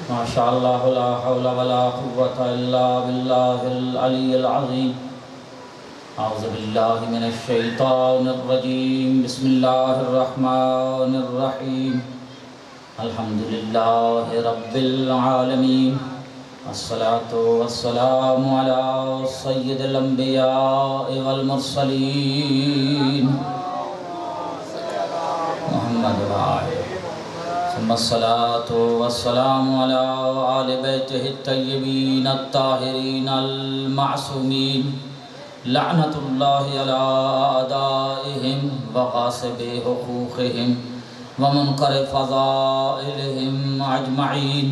ما شاء الله لا حول ولا قوة إلا بالله العلي العظيم. أعوذ بالله من الشيطان الرجيم. بسم الله الرحمن الرحيم. الحمد لله رب العالمين. الصلاة والسلام على سيد الأنبياء والمرسلين محمد وآله، ثم الصلاة والسلام على آل بيته الطيبين الطاهرين المعصومين. لعنة الله على أعدائهم وغاصب حقوقهم ومنكر فضائلهم أجمعين.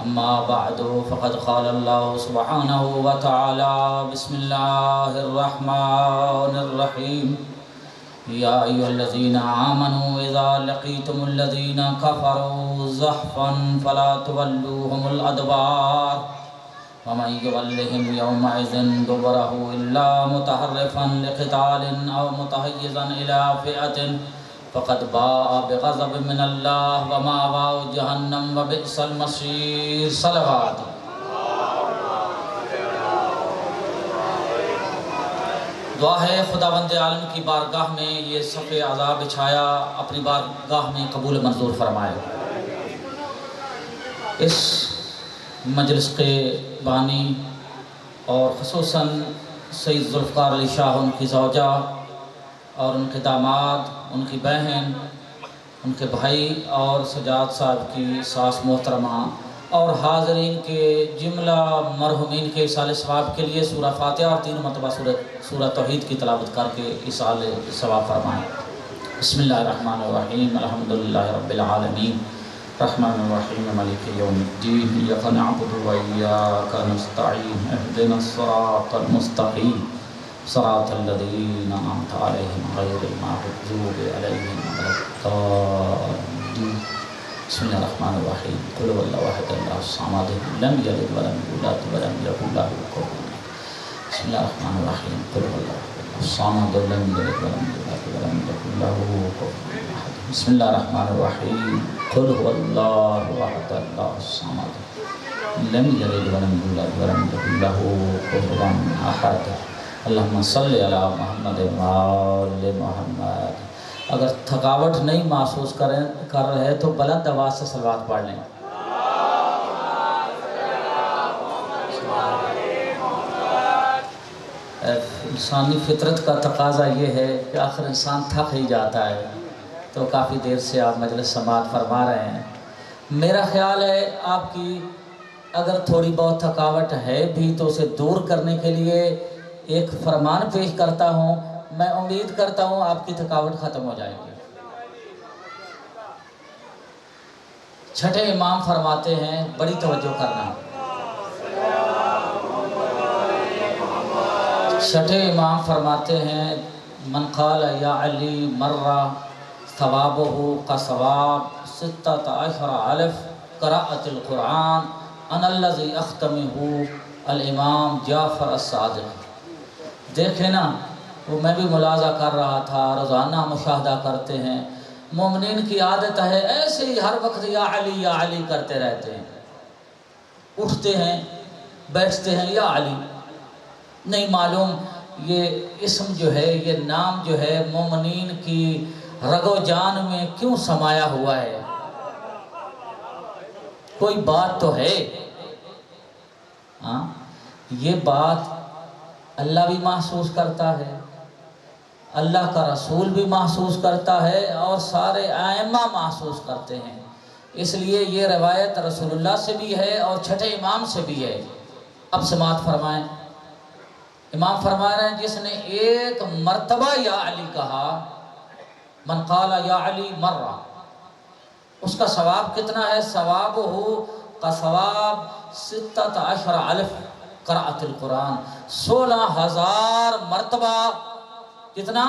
أما بعد فقد قال الله سبحانه وتعالى: بسم الله الرحمن الرحيم. يا أيها الذين آمنوا إذا لقيتم الذين كفروا زحفا فلا تولوهم الأدبار ومن يولهم يومئذ دبره إلا متحرفا لقتال أو متحيزا إلى فئة فقد باء بغضب من الله ومأواه جهنم وبئس المصير. صلوات. دعا ہے خداوند عالم کی بارگاہ میں یہ صف عذاب بچھایا اپنی بارگاہ میں قبول منظور فرمائے. اس مجلس کے بانی اور خصوصاً سید ذوالفقار علی شاہ، ان کی زوجہ اور ان کے داماد، ان کی بہن، ان کے بھائی اور سجاد صاحب کی ساس محترمہ اور حاضرین کے جملہ مرحومین کے ایصال ثواب کے لیے سورہ فاتحہ اور 3 مرتبہ سورہ توحید کی تلاوت کر کے ایصال ثواب فرمائیں. بسم اللہ الرحمن الرحیم. الحمدللہ رب العالمین الرحمن الرحیم مالک یوم الدین. ایاک نعبد و ایاک نستعین. اهدنا الصراط المستقیم صراط الذین انعمت علیہم غیر المغضوب علیہم ولا الضالین. بسم اللہ الرحمن الرحیم. قل هو الله احد الله الصمد لم یلد ولم یولد ولم یکن له کفوا احد. بسم اللہ الرحمن الرحیم. قل هو الله احد الله الصمد لم یلد ولم یولد ولم یکن له کفوا احد. بسم اللہ الرحمن الرحیم. قل هو الله احد الله الصمد لم یلد ولم یولد ولم یکن له کفوا احد. اللہم صلی علی محمد وآل محمد. اگر تھکاوٹ نہیں محسوس کر رہے تو بلند آواز سے صلوات پڑھ لیں. انسانی فطرت کا تقاضا یہ ہے کہ آخر انسان تھک ہی جاتا ہے، تو کافی دیر سے آپ مجلس سماعت فرما رہے ہیں. میرا خیال ہے آپ کی اگر تھوڑی بہت تھکاوٹ ہے بھی تو اسے دور کرنے کے لیے ایک فرمان پیش کرتا ہوں. میں امید کرتا ہوں آپ کی تھکاوٹ ختم ہو جائے گی. چھٹے امام فرماتے ہیں، بڑی توجہ کرنا. چھٹے امام فرماتے ہیں: من قال یا علی مرہ ثوابہ کثواب 16,000 قراءۃ القرآن انا الذی اختمہ الامام جعفر الصادق. دیکھیں نا، وہ میں بھی ملاحظہ کر رہا تھا، روزانہ مشاہدہ کرتے ہیں. مومنین کی عادت ہے ایسے ہی ہر وقت یا علی کرتے رہتے ہیں. اٹھتے ہیں، بیٹھتے ہیں، یا علی. نہیں معلوم یہ اسم جو ہے، یہ نام جو ہے مومنین کی رگ و جان میں کیوں سمایا ہوا ہے. کوئی بات تو ہے. ہاں، یہ بات اللہ بھی محسوس کرتا ہے، اللہ کا رسول بھی محسوس کرتا ہے، اور سارے ائمہ محسوس کرتے ہیں. اس لیے یہ روایت رسول اللہ سے بھی ہے اور چھٹے امام سے بھی ہے. اب سماعت فرمائیں. امام فرما رہے ہیں جس نے ایک مرتبہ یا علی کہا، من قال یا علی مرہ، اس کا ثواب کتنا ہے؟ ثوابہ کثواب 16,000 قراءۃ القرآن. 16,000 مرتبہ. کتنا؟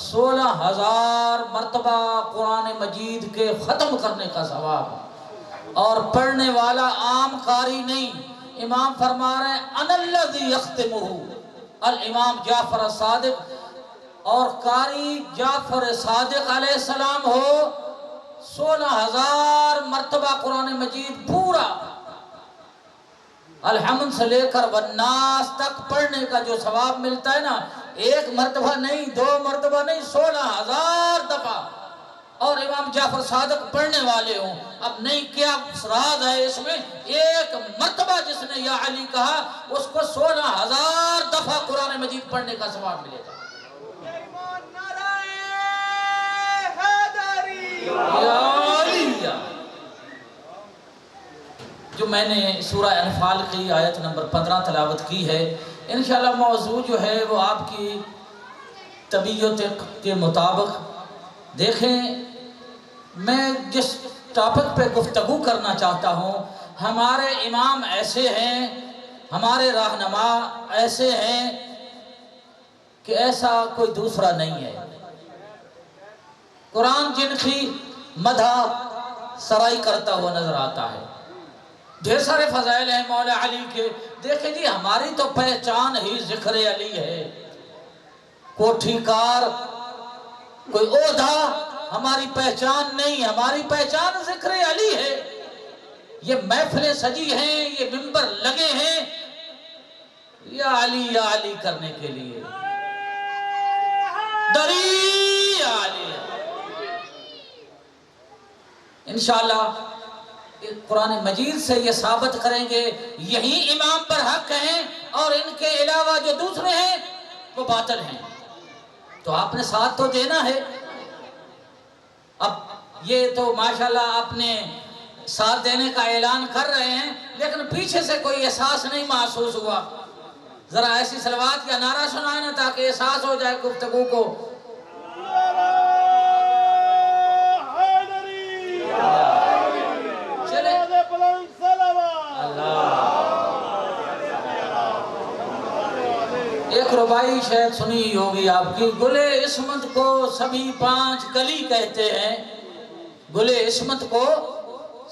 16,000 مرتبہ قرآن مجید کے ختم کرنے کا ثواب. اور پڑھنے والا عام قاری نہیں. امام فرما رہے ہیں انا الذی یختمہ الامام جعفر الصادق، اور قاری جعفر صادق علیہ السلام ہو. 16,000 مرتبہ قرآن مجید پورا الحمد سے لے کر والناس تک پڑھنے کا جو ثواب ملتا ہے نا، ایک مرتبہ نہیں، 2 مرتبہ نہیں، 16,000 دفعہ. اور امام جعفر صادق پڑھنے والے ہوں. اب نہیں کیا راز ہے اس میں، ایک مرتبہ جس نے یا علی کہا اس کو 16,000 دفعہ قرآن مجید پڑھنے کا ثواب ملے گا. یا علی جو میں نے سورہ انفال کی آیت نمبر 15 تلاوت کی ہے، انشاءاللہ موضوع جو ہے وہ آپ کی طبیعت کے مطابق. دیکھیں میں جس ٹاپک پہ گفتگو کرنا چاہتا ہوں، ہمارے امام ایسے ہیں، ہمارے رہنما ایسے ہیں کہ ایسا کوئی دوسرا نہیں ہے. قرآن جن کی مدح سرائی کرتا ہوا نظر آتا ہے. ڈھیر سارے فضائل ہیں مولا علی کے. دیکھیں جی ہماری تو پہچان ہی ذکر علی ہے. کوٹھی کار کوئی عہدہ ہماری پہچان نہیں، ہماری پہچان ذکر علی ہے. یہ محفلیں سجی ہیں، یہ منبر لگے ہیں یا علی کرنے کے لیے. دری علی انشاءاللہ قرآن مجید سے یہ ثابت کریں گے یہی امام پر حق ہیں اور ان کے علاوہ جو دوسرے ہیں وہ باطل ہیں. تو آپ نے ساتھ تو دینا ہے. اب یہ تو ماشاءاللہ آپ نے ساتھ دینے کا اعلان کر رہے ہیں، لیکن پیچھے سے کوئی احساس نہیں محسوس ہوا. ذرا ایسی صلوات یا نعرہ سنائیں نا تاکہ احساس ہو جائے گفتگو کو. ایک ربائی شاید سنی ہوگی آپ کی، گلے عصمت کو سبھی 5 کلی کہتے ہیں. گلے عصمت کو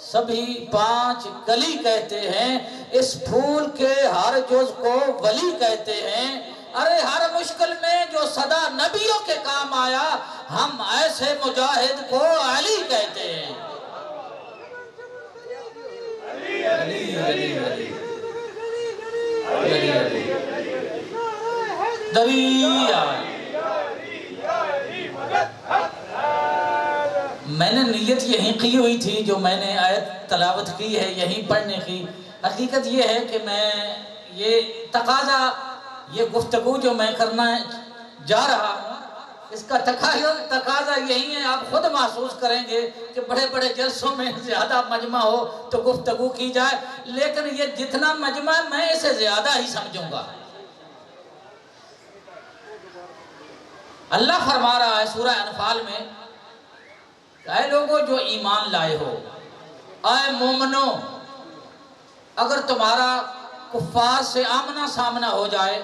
سبھی 5 کلی کہتے ہیں. اس پھول کے ہر جز کو ولی کہتے ہیں. ارے ہر مشکل میں جو صدا نبیوں کے کام آیا، ہم ایسے مجاہد کو علی کہتے ہیں. علی علی علی علی علی میں نے نیت یہیں کی ہوئی تھی جو میں نے آیت تلاوت کی ہے یہیں پڑھنے کی. حقیقت یہ ہے کہ میں یہ تقاضا، یہ گفتگو جو میں کرنا جا رہا ہوں، اس کا تقاضا یہی ہے. آپ خود محسوس کریں گے کہ بڑے بڑے جلسوں میں زیادہ مجمع ہو تو گفتگو کی جائے، لیکن یہ جتنا مجمع میں اسے زیادہ ہی سمجھوں گا. اللہ فرما رہا ہے سورہ انفال میں، اے لوگوں جو ایمان لائے ہو، اے مومنو، اگر تمہارا کفار سے آمنا سامنا ہو جائے،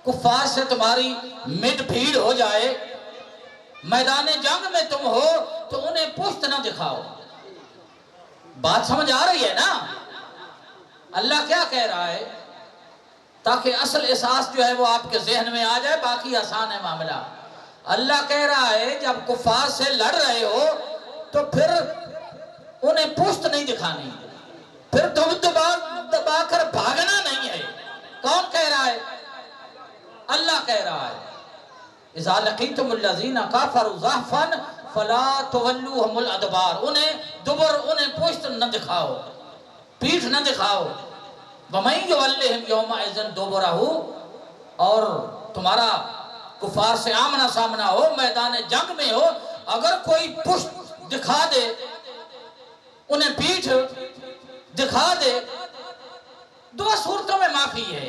کفار سے تمہاری مٹ بھیڑ ہو جائے، میدان جنگ میں تم ہو تو انہیں پشت نہ دکھاؤ. بات سمجھ آ رہی ہے نا؟ اللہ کیا کہہ رہا ہے تاکہ اصل احساس جو ہے وہ آپ کے ذہن میں آ جائے، باقی آسان ہے معاملہ. اللہ کہہ رہا ہے جب کفار سے لڑ رہے ہو تو پھر انہیں پشت نہیں دکھانی، پھر تم دبا کر بھاگنا نہیں ہے. کون کہہ رہا ہے؟ اللہ کہہ رہا ہے اذا لقیتم الذین کفروا زحفا فلا تولوہم الادبار. انہیں پشت نہ دکھاؤ، پیٹھ نہ دکھاؤ. وَمَن يُوَلِّهِمْ يَوْمَئِذٍ دُبُرَهُ، اور تمہارا کفار سے آمنا سامنا ہو، میدان جنگ میں ہو، اگر کوئی پشت دکھا دے، انہیں پیٹھ دکھا دے، 2 صورتوں میں معافی ہے.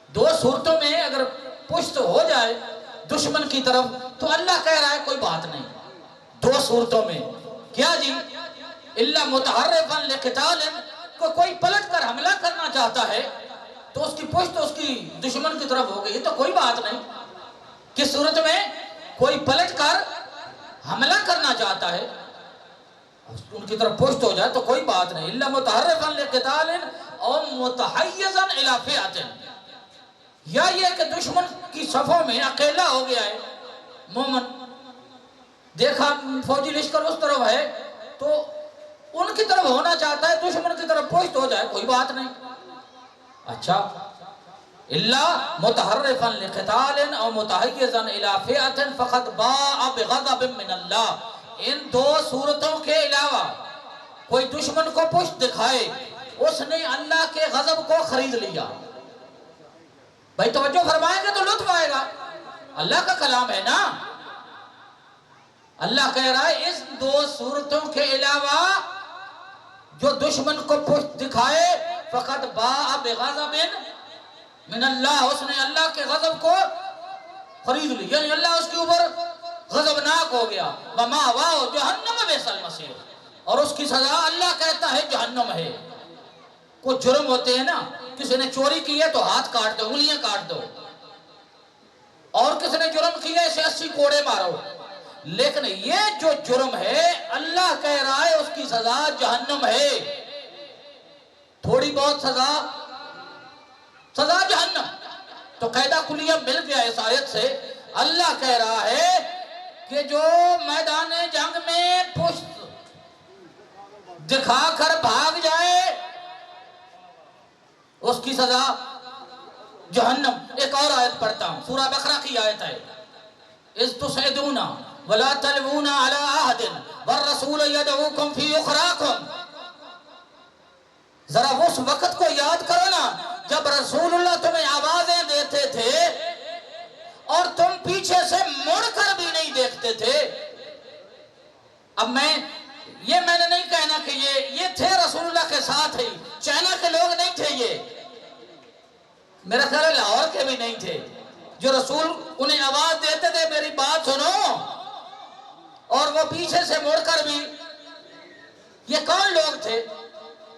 2 صورتوں میں اگر پشت ہو جائے دشمن کی طرف تو اللہ کہہ رہا ہے کوئی بات نہیں. 2 صورتوں میں کیا جی؟ الا متحرفا لقتال، کوئی پلٹ کر حملہ کرنا چاہتا ہے تو اس کی پشت اس کی دشمن کی طرف ہو گئی تو کوئی بات نہیں. کس صورت میں؟ کوئی پلٹ کر حملہ کرنا چاہتا ہے ان کی طرف پشت ہو جائے تو کوئی بات نہیں. الا متحرفا لقتال او متحیزا الی فئۃ، یا یہ کہ دشمن کی صفوں میں اکیلا ہو گیا ہے مومن، دیکھا فوجی لشکر اس طرف ہے تو ان کی طرف ہونا چاہتا ہے، دشمن کی طرف پشت ہو جائے کوئی بات نہیں. اچھا اللہ متحرفا لقتال او متحیزا الی فئۃ فقد باء بغضب من اللہ. ان دو صورتوں کے علاوہ کوئی دشمن کو پشت دکھائے اس نے اللہ کے غضب کو خرید لیا. بھائی توجہ فرمائیں گے تو لطف آئے گا، اللہ کا کلام ہے نا. اللہ کہہ رہا ہے اس دو صورتوں کے علاوہ جو دشمن کو پشت دکھائے فقط باء بغضب من اللہ، اس نے اللہ کے غضب کو خرید لی، یعنی اللہ اس کے اوپر غضبناک ہو گیا. وَمَأْوَاهُ جَهَنَّمُ بِئْسَ الْمَصِيرُ، اور اس کی سزا اللہ کہتا ہے جہنم ہے. کچھ جرم ہوتے ہیں نا، کسی نے چوری کی ہے تو ہاتھ کاٹ دو، انگلیاں کاٹ دو، اور کسی نے جرم کیا ہے اسے 80 کوڑے مارو. لیکن یہ جو جرم ہے اللہ کہہ رہا ہے اس کی سزا جہنم ہے. تھوڑی بہت سزا جہنم. تو قاعدہ کلیہ مل گیا اس آیت سے. اللہ کہہ رہا ہے کہ جو میدان جنگ میں پشت دکھا کر بھاگ جائے اس کی سزا جہنم. ایک اور آیت پڑھتا ہوں، سورہ بقرہ کی آیت ہے. اذ تسعدون ولا تلوون على احد والرسول يدعوكم في اخراكم. ذرا اس وقت کو یاد کرو نا جب رسول اللہ تمہیں آوازیں دیتے تھے اور تم پیچھے سے مڑ کر بھی نہیں دیکھتے تھے. اب میں نے نہیں کہنا کہ یہ تھے رسول اللہ کے ساتھ ہی، چائنا کے لوگ نہیں تھے، یہ میرا خیال ہے لاہور کے بھی نہیں تھے، جو رسول انہیں آواز دیتے تھے میری بات سنو، اور وہ پیچھے سے مڑ کر بھی. یہ کون لوگ تھے؟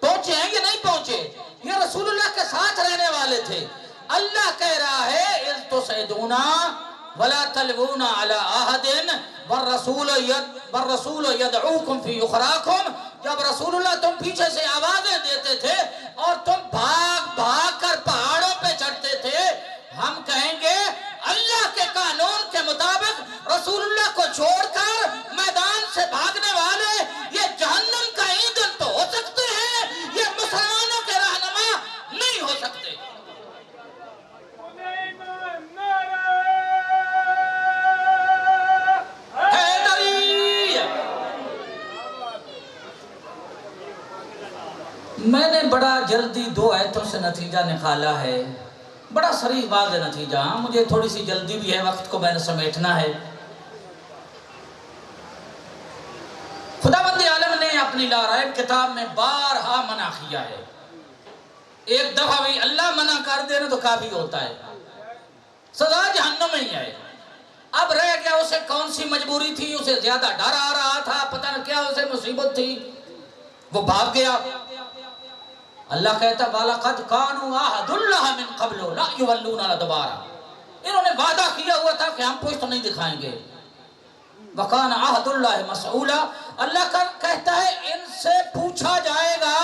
پہنچے ہیں یا نہیں پہنچے؟ یہ رسول اللہ کے ساتھ رہنے والے تھے. اللہ کہہ رہا ہے اذ تسعدون ولا تلوون على احد والرسول يدعوكم في اخراكم. جب رسول اللہ تم پیچھے سے آوازیں دیتے تھے اور تم بھاگ بھاگ کر پہاڑوں پہ چڑھتے تھے، ہم کہیں گے اللہ کے قانون کے مطابق رسول اللہ کو چھوڑ کر میدان سے بھاگنے والے یہ جہنم کا ایندھن تو ہو سکتے ہیں، یہ مسلمانوں کے رہنما نہیں ہو سکتے. میں نے بڑا جلدی 2 آیتوں سے نتیجہ نکالا ہے، بڑا صریح واضح نتیجہ. مجھے تھوڑی سی جلدی بھی ہے، وقت کو میں نے سمیٹنا ہے. خداوند عالم نے اپنی لا ریب کتاب میں بارہا منع کیا ہے. ایک دفعہ بھی اللہ منع کر دے نا تو کافی ہوتا ہے، سزا جہنم ہی ہے. اب رہ گیا اسے کون سی مجبوری تھی، اسے زیادہ ڈر آ رہا تھا، پتہ نہ کیا اسے مصیبت تھی، وہ بھاگ گیا. اللہ کہتا وَلَقَدْ كَانُوا عَهْدُ اللَّهِ مِنْ قَبْلُ لَا يُوَلُّونَ الْأَدْبَارَ. انہوں نے وعدہ کیا ہوا تھا کہ ہم پشت نہیں دکھائیں گے. وَكَانَ عَهْدُ اللَّهِ مَسْئُولًا. اللہ کہتا ہے ان سے پوچھا جائے گا.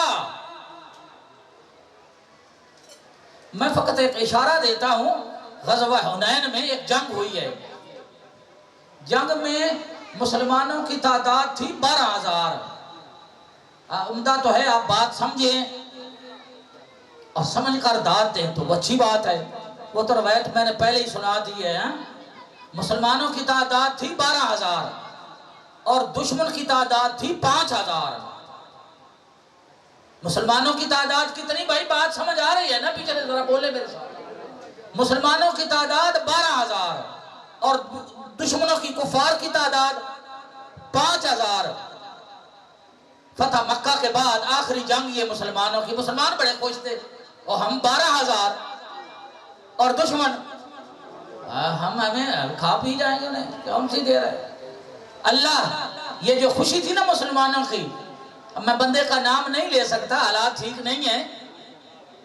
میں فقط ایک اشارہ دیتا ہوں، غزوہ حنین میں ایک جنگ ہوئی ہے. جنگ میں مسلمانوں کی تعداد تھی 12,000. عمدہ تو ہے آپ بات سمجھیں اور سمجھ کر داد دیں تو اچھی بات ہے. وہ تو روایت میں نے پہلے ہی سنا دی ہے. مسلمانوں کی تعداد تھی 12,000 اور دشمن کی تعداد تھی 5,000. مسلمانوں کی تعداد کتنی؟ بھائی بات سمجھ آ رہی ہے نا؟ پیچھے ذرا بولے میرے ساتھ. مسلمانوں کی تعداد 12,000 اور دشمنوں کی کفار کی تعداد 5,000. فتح مکہ کے بعد آخری جنگ یہ مسلمانوں کی، مسلمان بڑے خوش تھے اور ہم 12,000 اور دشمن ہمیں کھا پی جائیں گے، نہیں کون سی دے رہے. اللہ یہ جو خوشی تھی نا مسلمانوں کی، اب میں بندے کا نام نہیں لے سکتا، حالات ٹھیک نہیں ہیں.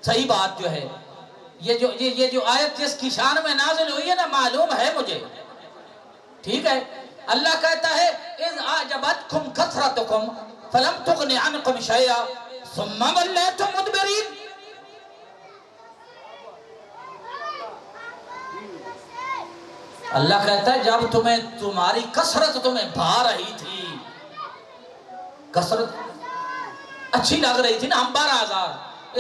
صحیح بات جو ہے یہ جو آیت جس کی شان میں نازل ہوئی ہے نا، معلوم ہے مجھے، ٹھیک ہے. اللہ کہتا ہے اذ اعجبتکم کثرتکم فلم تغن عنکم شیئا ثم ولیتم مدبرین. اللہ کہتا ہے جب تمہاری کثرت تمہیں بھا رہی تھی، کثرت اچھی لگ رہی تھی نا، ہم 12,000،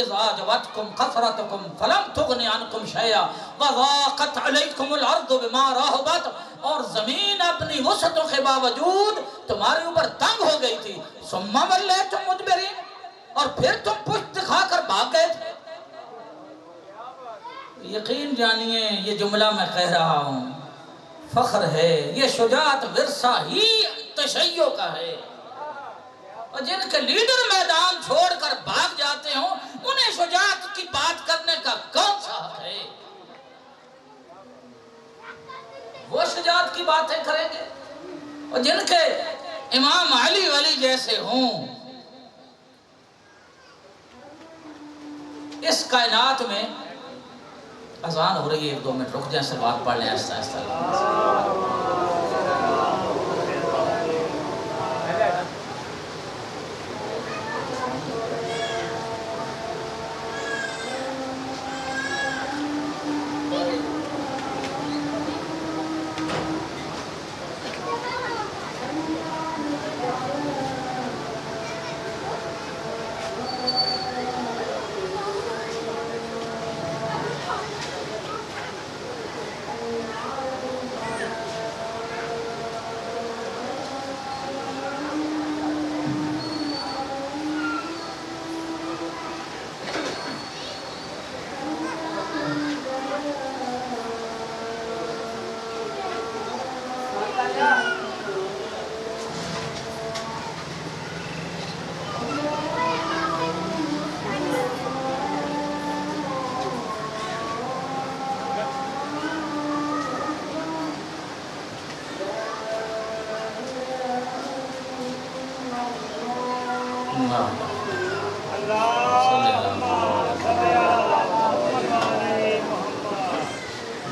اذا جوتکم کثرتکم فلم تغنی عنکم شیئا وضاقت علیکم الارض بما رحبت، اور زمین اپنی وسعتوں کے باوجود تمہارے اوپر تنگ ہو گئی تھی، ثم ولیتم مدبرین، اور پھر تم پشت دکھا کر بھاگ گئے تھے۔ یقین جانیے یہ جملہ میں کہہ رہا ہوں فخر ہے، یہ شجاعت ورثہ ہی تشیع کا ہے، اور جن کے لیڈر میدان چھوڑ کر بھاگ جاتے ہوں انہیں شجاعت کی بات کرنے کا کون سا حق ہے؟ وہ شجاعت کی باتیں کریں گے، اور جن کے امام علی ولی جیسے ہوں۔ اس کائنات میں اذان ہو رہی ہے، 1-2 منٹ رک جائیں، سلوات پڑھ لیں آہستہ آہستہ۔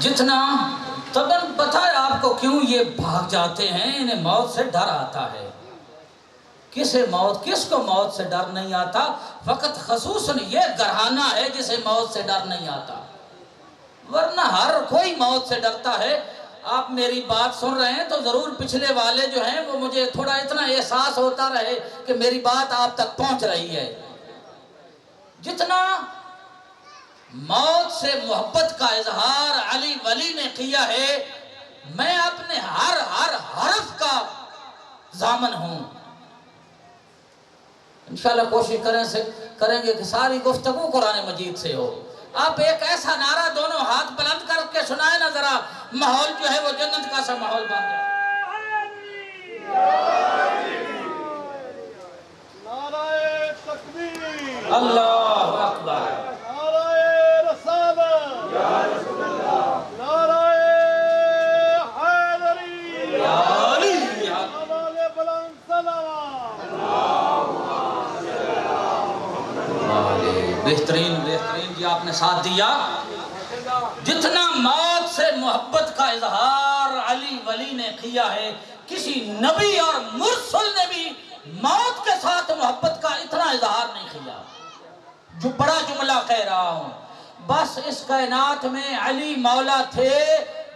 جتنا تبن پتہ ہے آپ کو کیوں یہ بھاگ جاتے ہیں، انہیں موت سے ڈر آتا ہے۔ کس کو موت سے ڈر نہیں آتا؟ فقط خصوصاً یہ گرہانہ ہے جسے موت سے ڈر نہیں آتا، ورنہ ہر کوئی موت سے ڈرتا ہے۔ آپ میری بات سن رہے ہیں تو ضرور پچھلے والے جو ہیں وہ مجھے تھوڑا اتنا احساس ہوتا رہے کہ میری بات آپ تک پہنچ رہی ہے۔ جتنا موت سے محبت کا اظہار علی ولی نے کیا ہے، میں اپنے ہر حرف کا ضامن ہوں۔ انشاءاللہ کوشش کریں گے کہ ساری گفتگو قرآن مجید سے ہو۔ آپ ایک ایسا نعرہ دونوں ہاتھ بلند کر کے سنائیں نا، ذرا ماحول جو ہے وہ جنت کا سا ماحول بن جائے۔ نعرہ تکبیر، اللہ اکبر، بہترین جی آپ نے ساتھ دیا۔ جتنا موت سے محبت کا اظہار علی ولی نے کیا ہے، کسی نبی اور مرسل نے بھی موت کے ساتھ محبت کا اتنا اظہار نہیں کیا۔ جو بڑا جملہ کہہ رہا ہوں، بس اس کائنات میں علی مولا تھے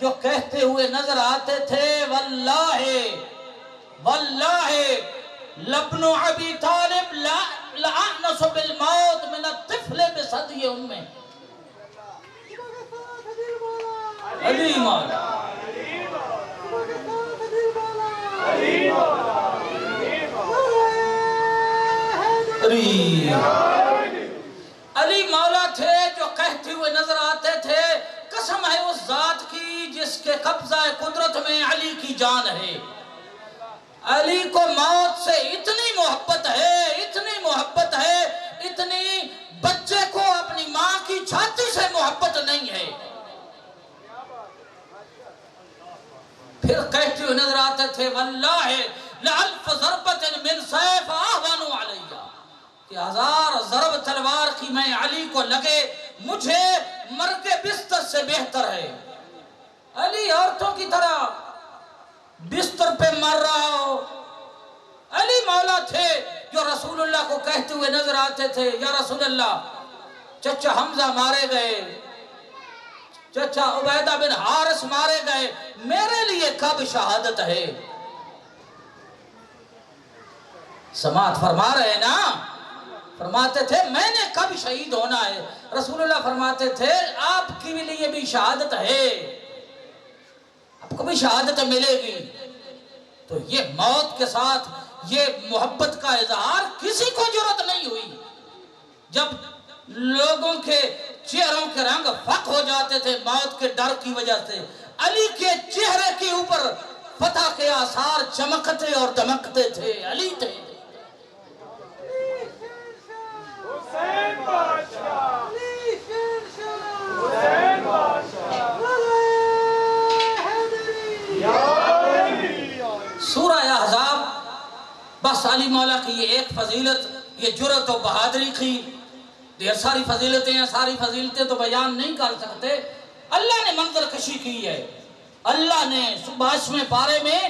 جو کہتے ہوئے نظر آتے تھے، واللہ لبن ابی طالب لأعنس بالموت من الطفل بصدی امہ۔ علی مولا، علی مولا تھے جو کہتے ہوئے نظر آتے تھے، قسم ہے اس ذات کی جس کے قبضہ قدرت میں علی کی جان ہے۔ علی کو موت سے اتنی محبت ہے، اتنی بچے کو اپنی ماں کی چھاتی سے محبت نہیں ہے۔ پھر کہتے ہوئے نظر آتے تھے، واللہ لألف ضربت من سیف اہون علیہ، کہ 1000 ضرب تلوار کی میں علی کو لگے مجھے مرگ بستر سے بہتر ہے۔ علی عورتوں کی طرح بستر پہ مر رہا ہو۔ علی مولا تھے جو رسول اللہ کو کہتے ہوئے نظر آتے تھے، یا رسول اللہ چچا حمزہ مارے گئے، چچا عبیدہ بن حارث مارے گئے، میرے لیے کب شہادت ہے؟ سماعت فرما رہے ہیں نا؟ فرماتے تھے میں نے کب شہید ہونا ہے؟ رسول اللہ فرماتے تھے آپ کے لیے بھی شہادت ہے، آپ کو بھی شہادت ملے گی۔ تو یہ موت کے ساتھ یہ محبت کا اظہار کسی کو جرأت نہیں ہوئی۔ جب لوگوں کے چہروں کے رنگ فق ہو جاتے تھے موت کے ڈر کی وجہ سے، علی کے چہرے کے اوپر فتح کے آثار چمکتے اور دمکتے تھے۔ علی تھے۔ حسین بادشاہ، حسین بادشاہ، یا علی۔ سورہ احزاب بس علی مولا کی یہ ایک فضیلت، یہ جرأت و بہادری کی، ڈھیر ساری فضیلتیں ہیں، ساری فضیلتیں تو بیان نہیں کر سکتے۔ اللہ نے منظر کشی کی ہے، اللہ نے 22ویں پارے میں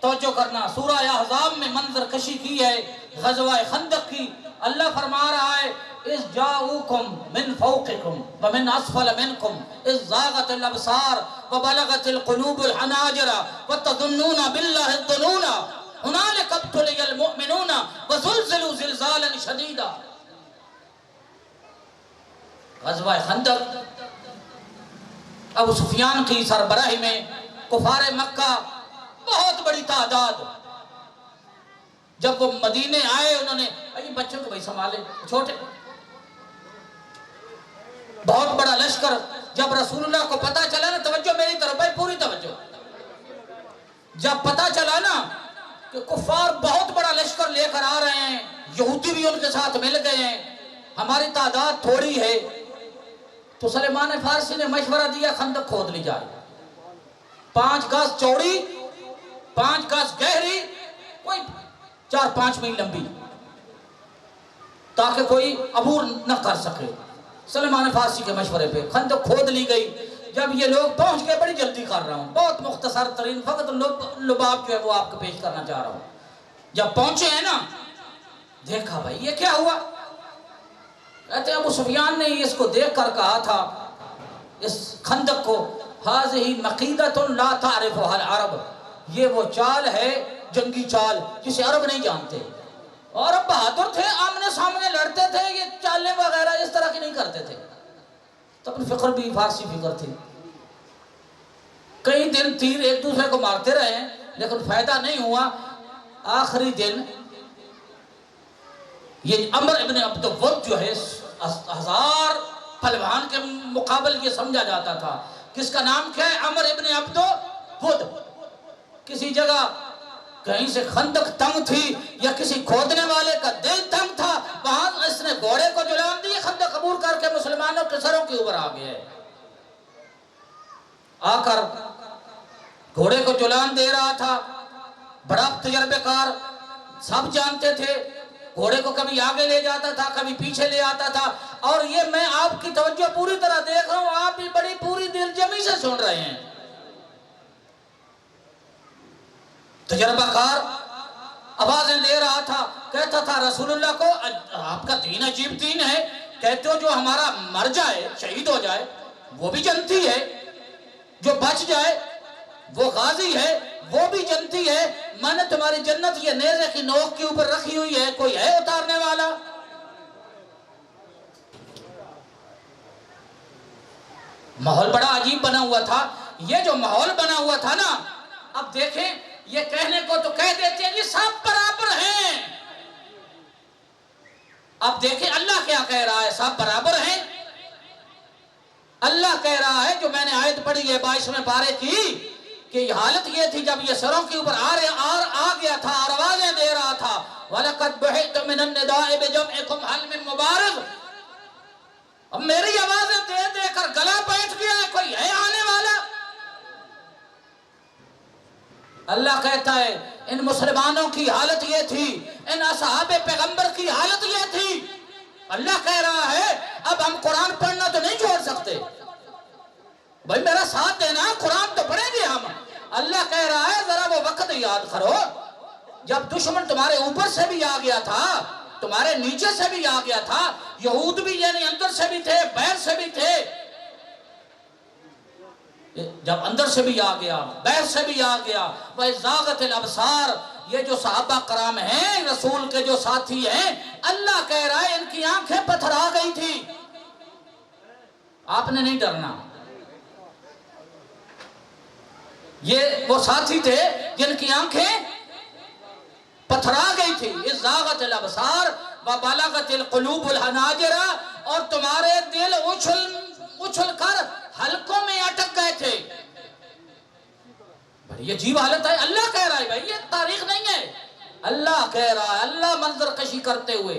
توجہ کرنا، سورہ احزاب میں منظر کشی کی ہے غزوہ خندق کی۔ اللہ فرما رہا ہے اِذْ جَاءُوكُمْ مِنْ فَوْقِكُمْ وَمِنْ أَسْفَلَ مِنْكُمْ اِذْ زَاغَتِ الْأَبْصَارُ وَبَلَغَتِ الْقُلُوبُ الْحَنَاجِرَ وَتَظُنُّونَ بِاللَّهِ الظُّنُونَ هُنَالِكَ ابْتُلِيَ الْمُؤْمِنُونَ وَزُلْزِلُوا زِلْزَالًا شَدِيدًا۔ غزوہ خندق ابو سفیان کی سربراہی میں کفار مکہ بہت بڑی تعداد، جب وہ مدینے آئے انہوں نے بچوں کو بھائی سنبھالے، چھوٹے، بہت بڑا لشکر۔ جب رسول اللہ کو پتا چلا نا، توجہ میری طرف بھائی، پوری توجہ، جب پتا چلا نا کہ کفار بہت بڑا لشکر لے کر آ رہے ہیں، یہودی بھی ان کے ساتھ مل گئے ہیں، ہماری تعداد تھوڑی ہے، تو سلیمان فارسی نے مشورہ دیا خندق کھود لی جائے، 5 گز چوڑی، 5 گز گہری، کوئی 4-5 میل لمبی، تاکہ کوئی عبور نہ کر سکے۔ سلیمان فارسی کے مشورے پہ خندق کھود لی گئی۔ جب یہ لوگ پہنچ گئے، بڑی جلدی کر رہا ہوں، بہت مختصر ترین فقط لباب جو ہے وہ آپ کو پیش کرنا چاہ رہا ہوں۔ جب پہنچے ہیں نا، دیکھا بھائی یہ کیا ہوا؟ کہتے ہیں ابو سفیان نے اس کو دیکھ کر کہا تھا، اس خندق کو، هَذِهِ مَقِيدَةٌ لَا تَعْرِفُهَا الْعَرَبُ، یہ وہ چال ہے، جنگی چال جسے عرب نہیں جانتے، اور اب بہادر تھے، آمنے سامنے لڑتے تھے، یہ چالیں وغیرہ اس طرح کی نہیں کرتے تھے۔ تو اپنی فکر بھی فارسی فکر تھی، کئی دن تیر ایک دوسرے کو مارتے رہے لیکن فائدہ نہیں ہوا۔ آخری دن یہ عمر ابن عبد ود جو ہے 1000 پہلوان کے مقابل یہ سمجھا جاتا تھا، کس کا نام کیا ہے؟ عمر ابن عبد ود۔ کسی جگہ کہیں سے خندق تنگ تھی یا کسی کھودنے والے کا دل تنگ تھا، وہاں اس نے گھوڑے کو جلان دی، خندق عبور کر کے مسلمانوں کے سروں کے اوپر آ گیا، آ کر گھوڑے کو جلان دے رہا تھا۔ بڑا تجربے کار، سب جانتے تھے، گھوڑے کو کبھی آگے لے جاتا تھا، کبھی پیچھے لے آتا تھا، اور یہ میں آپ کی توجہ پوری طرح دیکھ رہا ہوں، آپ بھی بڑی پوری دل جمی سے سن رہے ہیں۔ تجربہ کار آوازیں دے رہا تھا، کہتا تھا رسول اللہ کو آپ کا دین عجیب دین ہے، کہتے ہو جو ہمارا مر جائے، شہید ہو جائے وہ بھی جنتی ہے، جو بچ جائے وہ غازی ہے، وہ بھی جنتی ہے، میں نے تمہاری جنت یہ نیزے کی نوک کے اوپر رکھی ہوئی ہے، کوئی ہے اتارنے والا؟ ماحول بڑا عجیب بنا ہوا تھا۔ یہ جو ماحول بنا ہوا تھا نا، اب دیکھیں یہ کہنے کو تو کہہ دیتے ہیں کہ سب برابر ہیں، اب دیکھیں اللہ کیا کہہ رہا ہے، سب برابر ہیں۔ اللہ کہہ رہا ہے، جو میں نے آیت پڑھی ہے 22ویں پارے کی، کہ حالت یہ تھی جب یہ سروں کے اوپر آ گیا تھا اور آوازیں دے رہا تھا، وَلَقَدْ بُحِثْتُ مِنَ النِّدَاءِ بِجَمْعِكُمْ هَلْ مِن مُبَارِزٍ، اب میری آوازیں دے دے کر گلا بیٹھ گیا ہے، کوئی ہے آنے والا؟ اللہ کہتا ہے ان مسلمانوں کی حالت یہ تھی، ان اصحاب پیغمبر کی حالت یہ تھی۔ اللہ کہہ رہا ہے اب ہم قرآن پڑھنا تو نہیں چھوڑ سکتے، بھائی میرا ساتھ دینا، قرآن تو پڑھیں گے ہم۔ اللہ کہہ رہا ہے ذرا وہ وقت یاد کرو جب دشمن تمہارے اوپر سے بھی آ گیا تھا، تمہارے نیچے سے بھی آ گیا تھا، یہود بھی یعنی اندر سے بھی تھے، باہر سے بھی تھے، جب اندر سے بھی آ گیا، بہر سے بھی آ گیا، وَإِذْ زَاغَتِ الْأَبْصَارُ، یہ جو صحابہ کرام ہیں، رسول کے جو ساتھی ہیں، اللہ کہہ رہا ہے ان کی آنکھیں پتھرا گئی تھی۔ آپ نے نہیں ڈرنا، یہ وہ ساتھی تھے جن کی آنکھیں پتھرا گئی تھی۔ اِذْ زَاغَتِ الْأَبْصَارُ وَبَلَغَتِ الْقُلُوبُ الْحَنَاجِرَ، اور تمہارے دل اچھل کر حلقوں میں اٹک گئے تھے۔ بڑی عجیب حالت ہے، اللہ کہہ رہا ہے بھائی، یہ تاریخ نہیں ہے، اللہ کہہ رہا ہے، اللہ منظر کشی کرتے ہوئے۔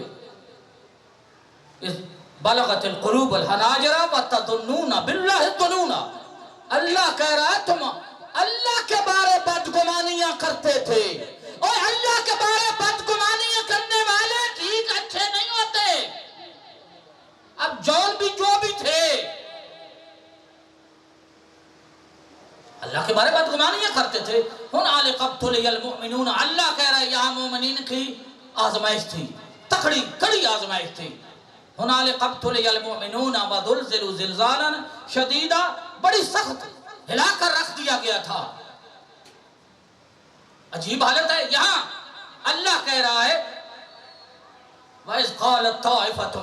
اِذْ بَلَغَتِ الْقُلُوبُ الْحَنَاجِرَ وَتَظُنُّونَ بِاللَّهِ الظُّنُونَ، اللہ کہہ رہا ہے تم اللہ کے بارے بدگمانیاں کرتے تھے، اور اللہ کے بارے بدگمانیاں کرنے والے ٹھیک اچھے نہیں ہوتے۔ اب جو بھی تھے اللہ کے بارے بدگمانیاں کرتے تھے۔ هُنَالِكَ ابْتُلِيَ الْمُؤْمِنُونَ، اللہ کہہ رہا ہے یہاں مومنین کی آزمائش تھی، تکڑی کڑی آزمائش تھی۔ هُنَالِكَ ابْتُلِيَ الْمُؤْمِنُونَ وَزُلْزِلُوا زِلْزَالًا شَدِيدًا، بڑی سخت ہلا کر رکھ دیا گیا تھا۔ عجیب حالت ہے، یہاں اللہ کہہ رہا ہے وَإِذْ قَالَتْ طَائِفَةٌ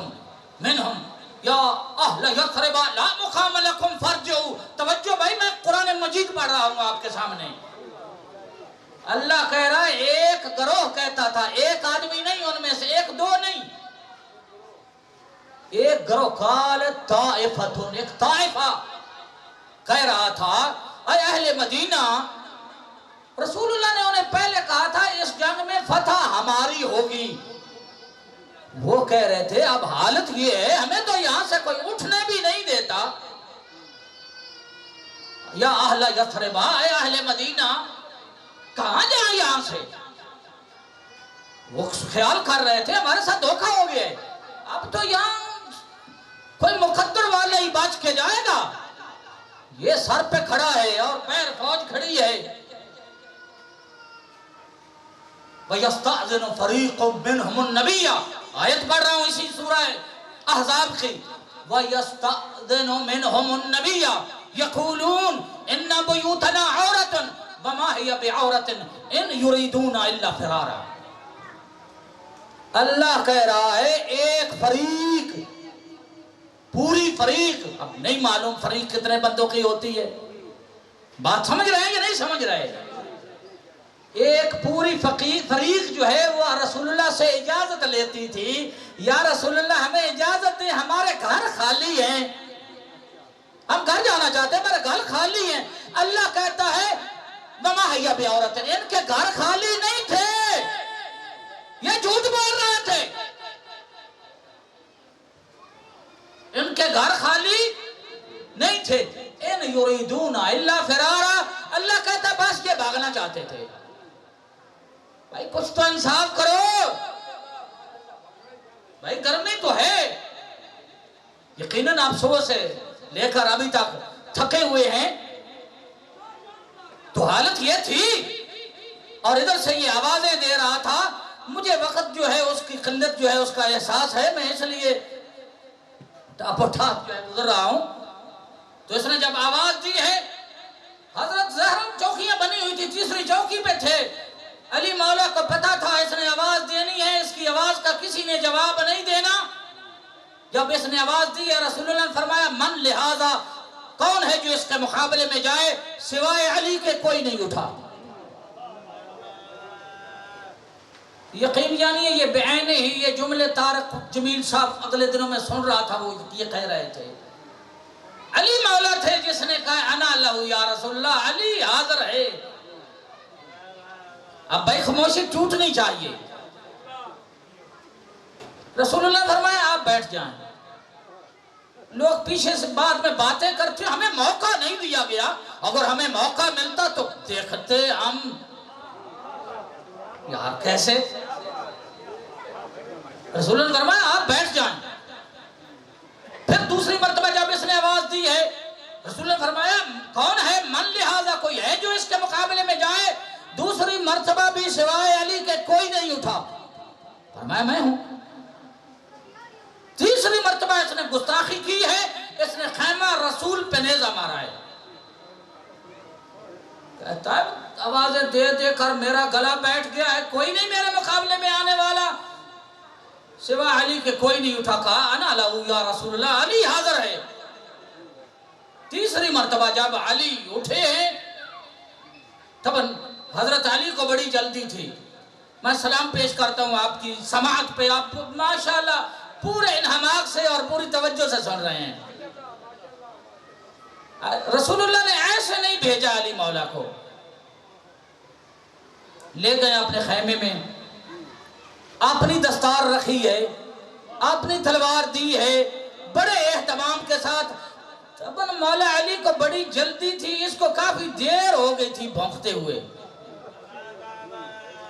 مِّنْهُمْ یا اہل یثرب لا مقام لکم فارجعوا۔ توجہ بھائی، میں قرآن مجید پڑھ رہا ہوں آپ کے سامنے۔ اللہ کہہ رہا ہے ایک گروہ کہتا تھا، ایک آدمی نہیں، ان میں سے ایک دو نہیں، ایک گروہ، قالت طائفۃ، ایک طائفہ کہہ رہا تھا اے اہل مدینہ، رسول اللہ نے انہیں پہلے کہا تھا اس جنگ میں فتح ہماری ہوگی۔ وہ کہہ رہے تھے اب حالت یہ ہے ہمیں تو یہاں سے کوئی اٹھنے بھی نہیں دیتا۔ یا اہل یثرب، اے اہل مدینہ، کہاں جائیں یہاں سے؟ وہ خیال کر رہے تھے ہمارے ساتھ دھوکہ ہو گیا ہے، اب تو یہاں کوئی مقدر والا ہی بچ کے جائے گا، یہ سر پہ کھڑا ہے اور پیر فوج کھڑی ہے۔ وَيَسْتَأْذِنُ فَرِيقٌ مِّنْهُمُ النَّبِيَّ، آیت پڑھ رہا ہوں اسی سورہ احزاب کی۔ وَيَسْتَأْذِنُ مِنْهُمُ النَّبِيَّ يَقُولُونَ إِنَّ بُيُوتَنَا عَوْرَةٌ وَمَا هِيَ بِعَوْرَةٍ إِنْ يُرِيدُونَ إِلَّا فِرَارًا۔ اللہ کہہ رہا ہے ایک فریق، پوری فریق، اب نہیں معلوم فریق کتنے بندوں کی ہوتی ہے، بات سمجھ رہے ہیں یا نہیں سمجھ رہے ہیں؟ ایک پوری فریق جو ہے وہ رسول اللہ سے اجازت لیتی تھی، یا رسول اللہ ہمیں اجازت دیں، ہمارے گھر خالی ہیں، ہم گھر جانا چاہتے ہیں، ہمارے گھر خالی ہیں۔ اللہ کہتا ہے وَمَا هِيَ بِعَوْرَةٍ، ان کے گھر خالی نہیں تھے، یہ جھوٹ بول رہے تھے، ان کے گھر خالی نہیں تھے۔ ان یریدون الا فرارا، اللہ کہتا بس یہ بھاگنا چاہتے تھے۔ بھائی کچھ تو انصاف کرو بھائی، گرمی تو ہے، یقیناً آپ صبح سے لے کر ابھی تک تھکے ہوئے ہیں، تو حالت یہ تھی، اور ادھر سے یہ آوازیں دے رہا تھا، مجھے وقت جو ہے اس کی قلت جو ہے اس کا احساس ہے، میں اس لیے ٹاپٹھا گزر رہا ہوں۔ تو اس نے جب آواز دی ہے، حضرت زہرا چوکیاں بنی ہوئی تھی، تیسری چوکی پہ تھے، علی مولا کو پتا تھا اس نے آواز دینی ہے، اس کی آواز کا کسی نے جواب نہیں دینا۔ جب اس نے آواز دی ہے، رسول اللہ نے فرمایا من لہذا، کون ہے جو اس کے مقابلے میں جائے؟ سوائے علی کے کوئی نہیں اٹھا۔ یقین جانیے یہ بعین ہی یہ جملے طارق جمیل صاحب اگلے دنوں میں سن رہا تھا، وہ یہ کہہ رہے تھے، علی مولا تھے جس نے کہا انا لہو یا رسول اللہ، علی حاضر ہے۔ اب بھائی خاموشی ٹوٹنی چاہیے۔ رسول اللہ نے فرمایا آپ بیٹھ جائیں۔ لوگ پیچھے سے بعد میں باتیں کرتے، ہمیں موقع نہیں دیا گیا، اگر ہمیں موقع ملتا تو دیکھتے ہم، یار کیسے؟ رسول اللہ نے فرمایا آپ بیٹھ جائیں۔ پھر دوسری مرتبہ جب اس نے آواز دی ہے، رسول اللہ نے فرمایا کون ہے؟ من لہذا، کوئی ہے جو اس کے مقابلے میں جائے؟ دوسری مرتبہ بھی سوائے علی کے کوئی نہیں اٹھا، فرمایا میں ہوں۔ تیسری مرتبہ اس نے گستاخی کی ہے، اس نے خیمہ رسول پہ نیزہ مارا ہے۔ کہتا ہے آوازیں دے دے کر میرا گلا بیٹھ گیا ہے، کوئی نہیں میرے مقابلے میں آنے والا سوا علی کے، کوئی نہیں اٹھا، کہا انا لہو یا رسول اللہ، علی حاضر ہے۔ تیسری مرتبہ جب علی اٹھے ہیں، تب حضرت علی کو بڑی جلدی تھی، میں سلام پیش کرتا ہوں آپ کی سماعت پہ، آپ ماشاءاللہ پورے انہماک سے اور پوری توجہ سے سن رہے ہیں۔ رسول اللہ نے ایسے نہیں بھیجا علی مولا کو، لے گئے اپنے خیمے میں، اپنی دستار رکھی ہے، اپنی تلوار دی ہے، بڑے اہتمام کے ساتھ۔ تب مولا علی کو بڑی جلدی تھی، اس کو کافی دیر ہو گئی تھی بھونکتے ہوئے۔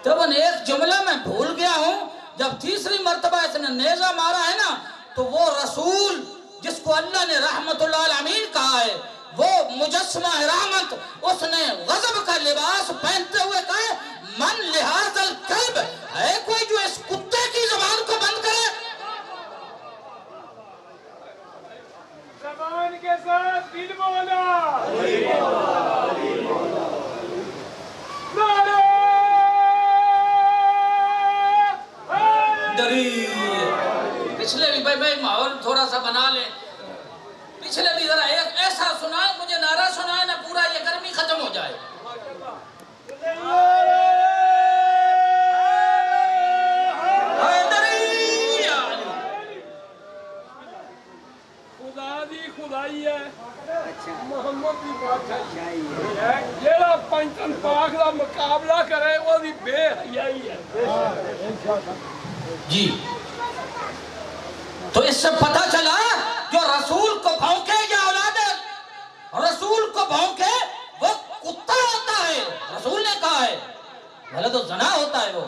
تب ایک جملہ میں بھول گیا ہوں، جب تیسری مرتبہ اس نے نیزہ مارا ہے نا، تو وہ رسول جس کو اللہ نے رحمت اللہ العالمین کہا ہے، وہ مجسمہ رحمت، اس نے غضب کا لباس پہنتے ہوئے کہا ہے من لحاظ الکلب، ہے کوئی جو اس کتے کی زبان کو بند کرے؟ زبان کے ساتھ دل مولا، نعرہ دری پچھلے بھی بھائی ماحول تھوڑا سا بنا لیں، پچھلے بھی ذرا ایک ایسا سنائے، مجھے نعرہ سنائے نا، پورا یہ گرمی ختم ہو جائے۔ خدا دی خدائی ہے، محمد دی بادشاہی ہے، جیڑا پنجتن پاک دا مقابلہ کرے وہ دی بے حیائی ہے۔ جی تو اس سے پتہ چلا جو رسول کو بھونکے یا اولاد رسول کو بھونکے وہ کتا ہوتا ہے، رسول نے کہا ہے، بھلے تو زنا ہوتا ہے وہ۔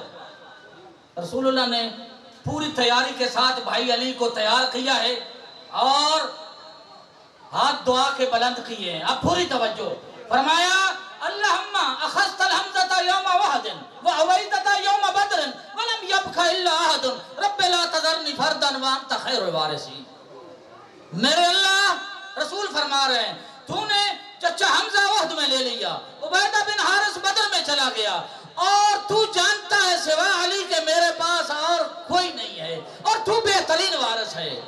رسول اللہ نے پوری تیاری کے ساتھ بھائی علی کو تیار کیا ہے اور ہاتھ دعا کے بلند کیے ہیں۔ اب پوری توجہ، فرمایا اللہم اخذت الحمزۃ یوم وحد وعویدۃ یوم بدر ولم یبق الا احد رب لا تذرنی فردا وانت خیر الوارثین۔ میرے اللہ، رسول فرما رہے ہیں، تو نے چچا حمزہ وحد میں لے لیا، عبیدہ بن حارث بدر میں چلا گیا، اور تو جانتا ہے سوا علی کے میرے پاس اور کوئی نہیں ہے، اور تو بہترین وارث ہے۔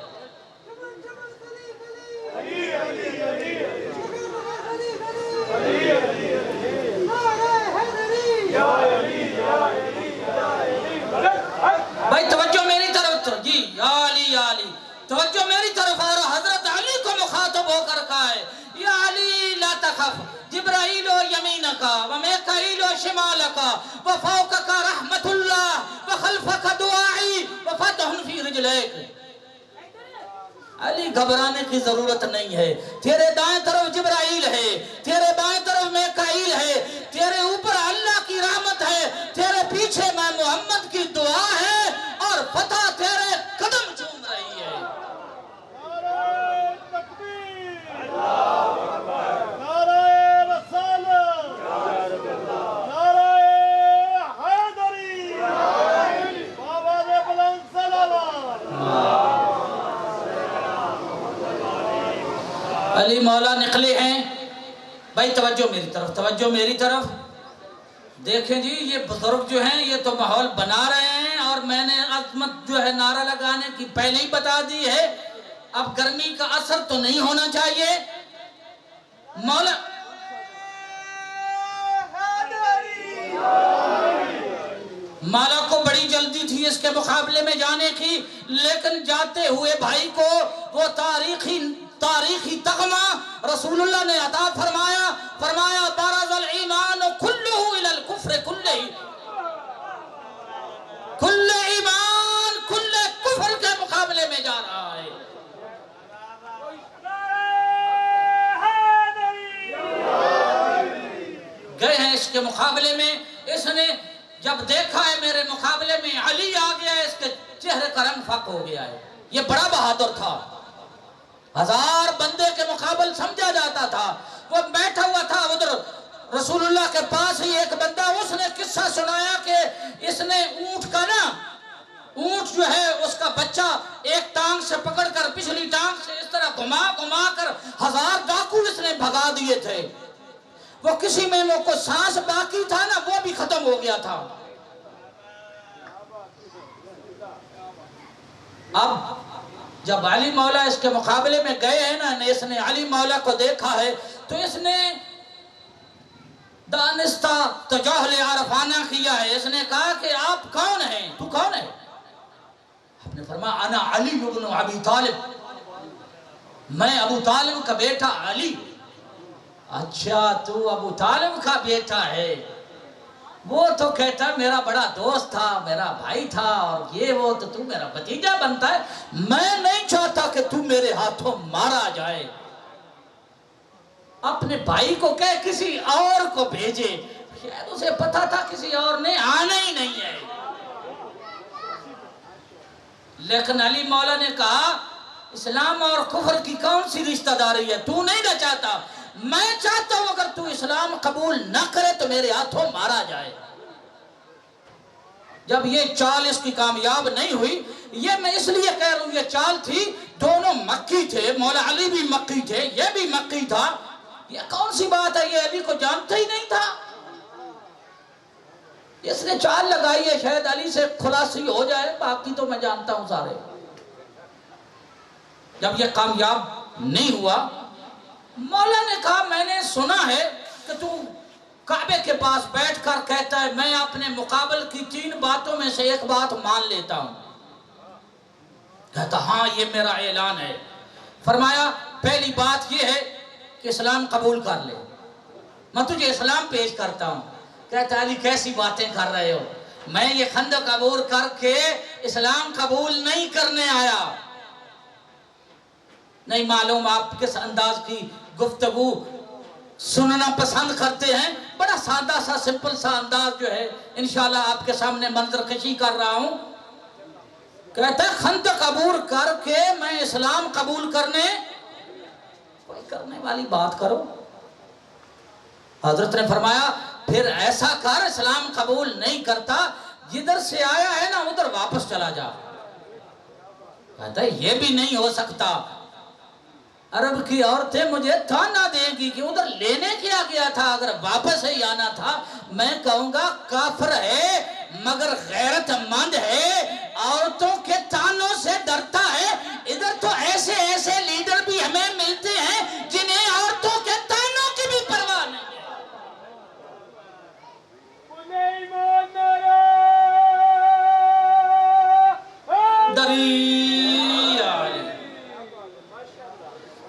بھائی توجہ میری طرف، جی یا علی یا علی، توجہ میری طرف، اور حضرت علی کو مخاطب ہو کر کہا ہے یا علی لا تخف جبرائیل یمینک ومیکائیل شمالک وفوقک رحمت اللہ وخلفک دعائی وفتح فی رجلیک۔ علی گھبرانے کی ضرورت نہیں ہے، تیرے دائیں طرف جبرائیل ہے، تیرے بائیں طرف میکائیل ہے، تیرے اوپر اللہ کی رحمت ہے، تیرے پیچھے میں محمد کی دعا ہے، اور فتح تیرے قدم چوم رہی ہے۔ نعرہ تکبیر، نعرہ رسالت، نعرہ حیدری، بابا دے بلند صلوات۔ علی مولا نکلے ہیں، بھائی توجہ میری طرف، توجہ میری طرف، دیکھیں جی یہ بزرگ جو ہیں یہ تو ماحول بنا رہے ہیں، اور میں نے عظمت جو ہے نعرہ لگانے کی پہلے ہی بتا دی ہے، اب گرمی کا اثر تو نہیں ہونا چاہیے۔ مولا مولا کو بڑی جلدی تھی اس کے مقابلے میں جانے کی، لیکن جاتے ہوئے بھائی کو وہ تاریخی تغمہ رسول اللہ نے عطا فرمایا، فرمایا بارز الایمان کلہ الی الکفر کلہ، کل ایمان کل کفر کے مقابلے میں جا رہا ہے۔ گئے ہیں اس کے مقابلے میں، اس نے جب دیکھا ہے میرے مقابلے میں علی آ گیا ہے، اس کے چہرے کا رنگ فق ہو گیا ہے، یہ بڑا بہادر تھا، 1000 بندے کے مقابل سمجھا جاتا تھا، وہ بیٹھا ہوا تھا ادھر رسول اللہ کے پاس ہی ایک بندہ، اس نے قصہ سنایا کہ اس نے اونٹ کا نا، اونٹ جو ہے اس کا بچہ ایک ٹانگ سے پکڑ کر پچھلی ٹانگ سے اس طرح گھما گھما کر 1000 ڈاکو اس نے بھگا دیے تھے، وہ کسی میں وہ کو سانس باقی تھا نا وہ بھی ختم ہو گیا تھا. اب جب علی مولا اس کے مقابلے میں گئے ہیں نا، اس نے علی مولا کو دیکھا ہے تو اس نے دانستہ تجاہل عارفانہ کیا ہے. اس نے کہا کہ آپ کون ہیں؟ تو کون ہے؟ آپ نے فرمایا انا علی بن ابی طالب، میں ابو طالب کا بیٹا علی. اچھا تو ابو طالب کا بیٹا ہے؟ وہ تو کہتا میرا بڑا دوست تھا، میرا بھائی تھا، اور یہ وہ تو میرا بھتیجا بنتا ہے. میں نہیں چاہتا کہ تو میرے ہاتھوں مارا جائے. اپنے بھائی کو کہے کسی اور کو بھیجے. شاید اسے پتا تھا کسی اور نے آنا ہی نہیں ہے. لیکن علی مولا نے کہا اسلام اور کفر کی کون سی رشتہ داری ہے؟ تو نہیں نہ چاہتا. میں چاہتا ہوں اگر تو اسلام قبول نہ کرے تو میرے ہاتھوں مارا جائے. جب یہ چال اس کی کامیاب نہیں ہوئی، یہ میں اس لیے کہہ رہا ہوں یہ چال تھی، دونوں مکی تھے، مولا علی بھی مکی تھے، یہ بھی مکی تھا. یہ کون سی بات ہے؟ یہ علی کو جانتا ہی نہیں تھا. اس نے چال لگائی ہے شاید علی سے خلاصی ہو جائے، باقی تو میں جانتا ہوں سارے. جب یہ کامیاب نہیں ہوا، مولا نے کہا میں نے سنا ہے کہ تو کعبے کے پاس بیٹھ کر کہتا ہے میں اپنے مقابل کی 3 باتوں میں سے ایک بات مان لیتا ہوں. کہتا ہاں یہ میرا اعلان ہے. فرمایا پہلی بات یہ ہے کہ اسلام قبول کر لے، میں تجھے اسلام پیش کرتا ہوں. کہتا علی کیسی باتیں کر رہے ہو؟ میں یہ خندق عبور کر کے اسلام قبول نہیں کرنے آیا. نہیں معلوم آپ کس انداز کی گفتگو سننا پسند کرتے ہیں. بڑا سادہ سا سمپل سا انداز جو ہے انشاءاللہ آپ کے سامنے منظر کشی کر رہا ہوں. کہتا ہے خندق عبور کر کے میں اسلام قبول کرنے، کوئی کرنے والی بات کرو. حضرت نے فرمایا پھر ایسا کر، اسلام قبول نہیں کرتا جدھر سے آیا ہے نا ادھر واپس چلا جا. کہتا ہے یہ بھی نہیں ہو سکتا، عرب کی عورتیں مجھے تانا دیں گی کہ ادھر لینے کیا گیا تھا، اگر واپس ہی آنا تھا. میں کہوں گا کافر ہے مگر غیرت مند ہے، عورتوں کے تانوں سے ڈرتا ہے. ادھر تو ایسے ایسے لیڈر بھی ہمیں ملتے ہیں جنہیں عورتوں کے تانوں کی بھی پرواہ نہیں.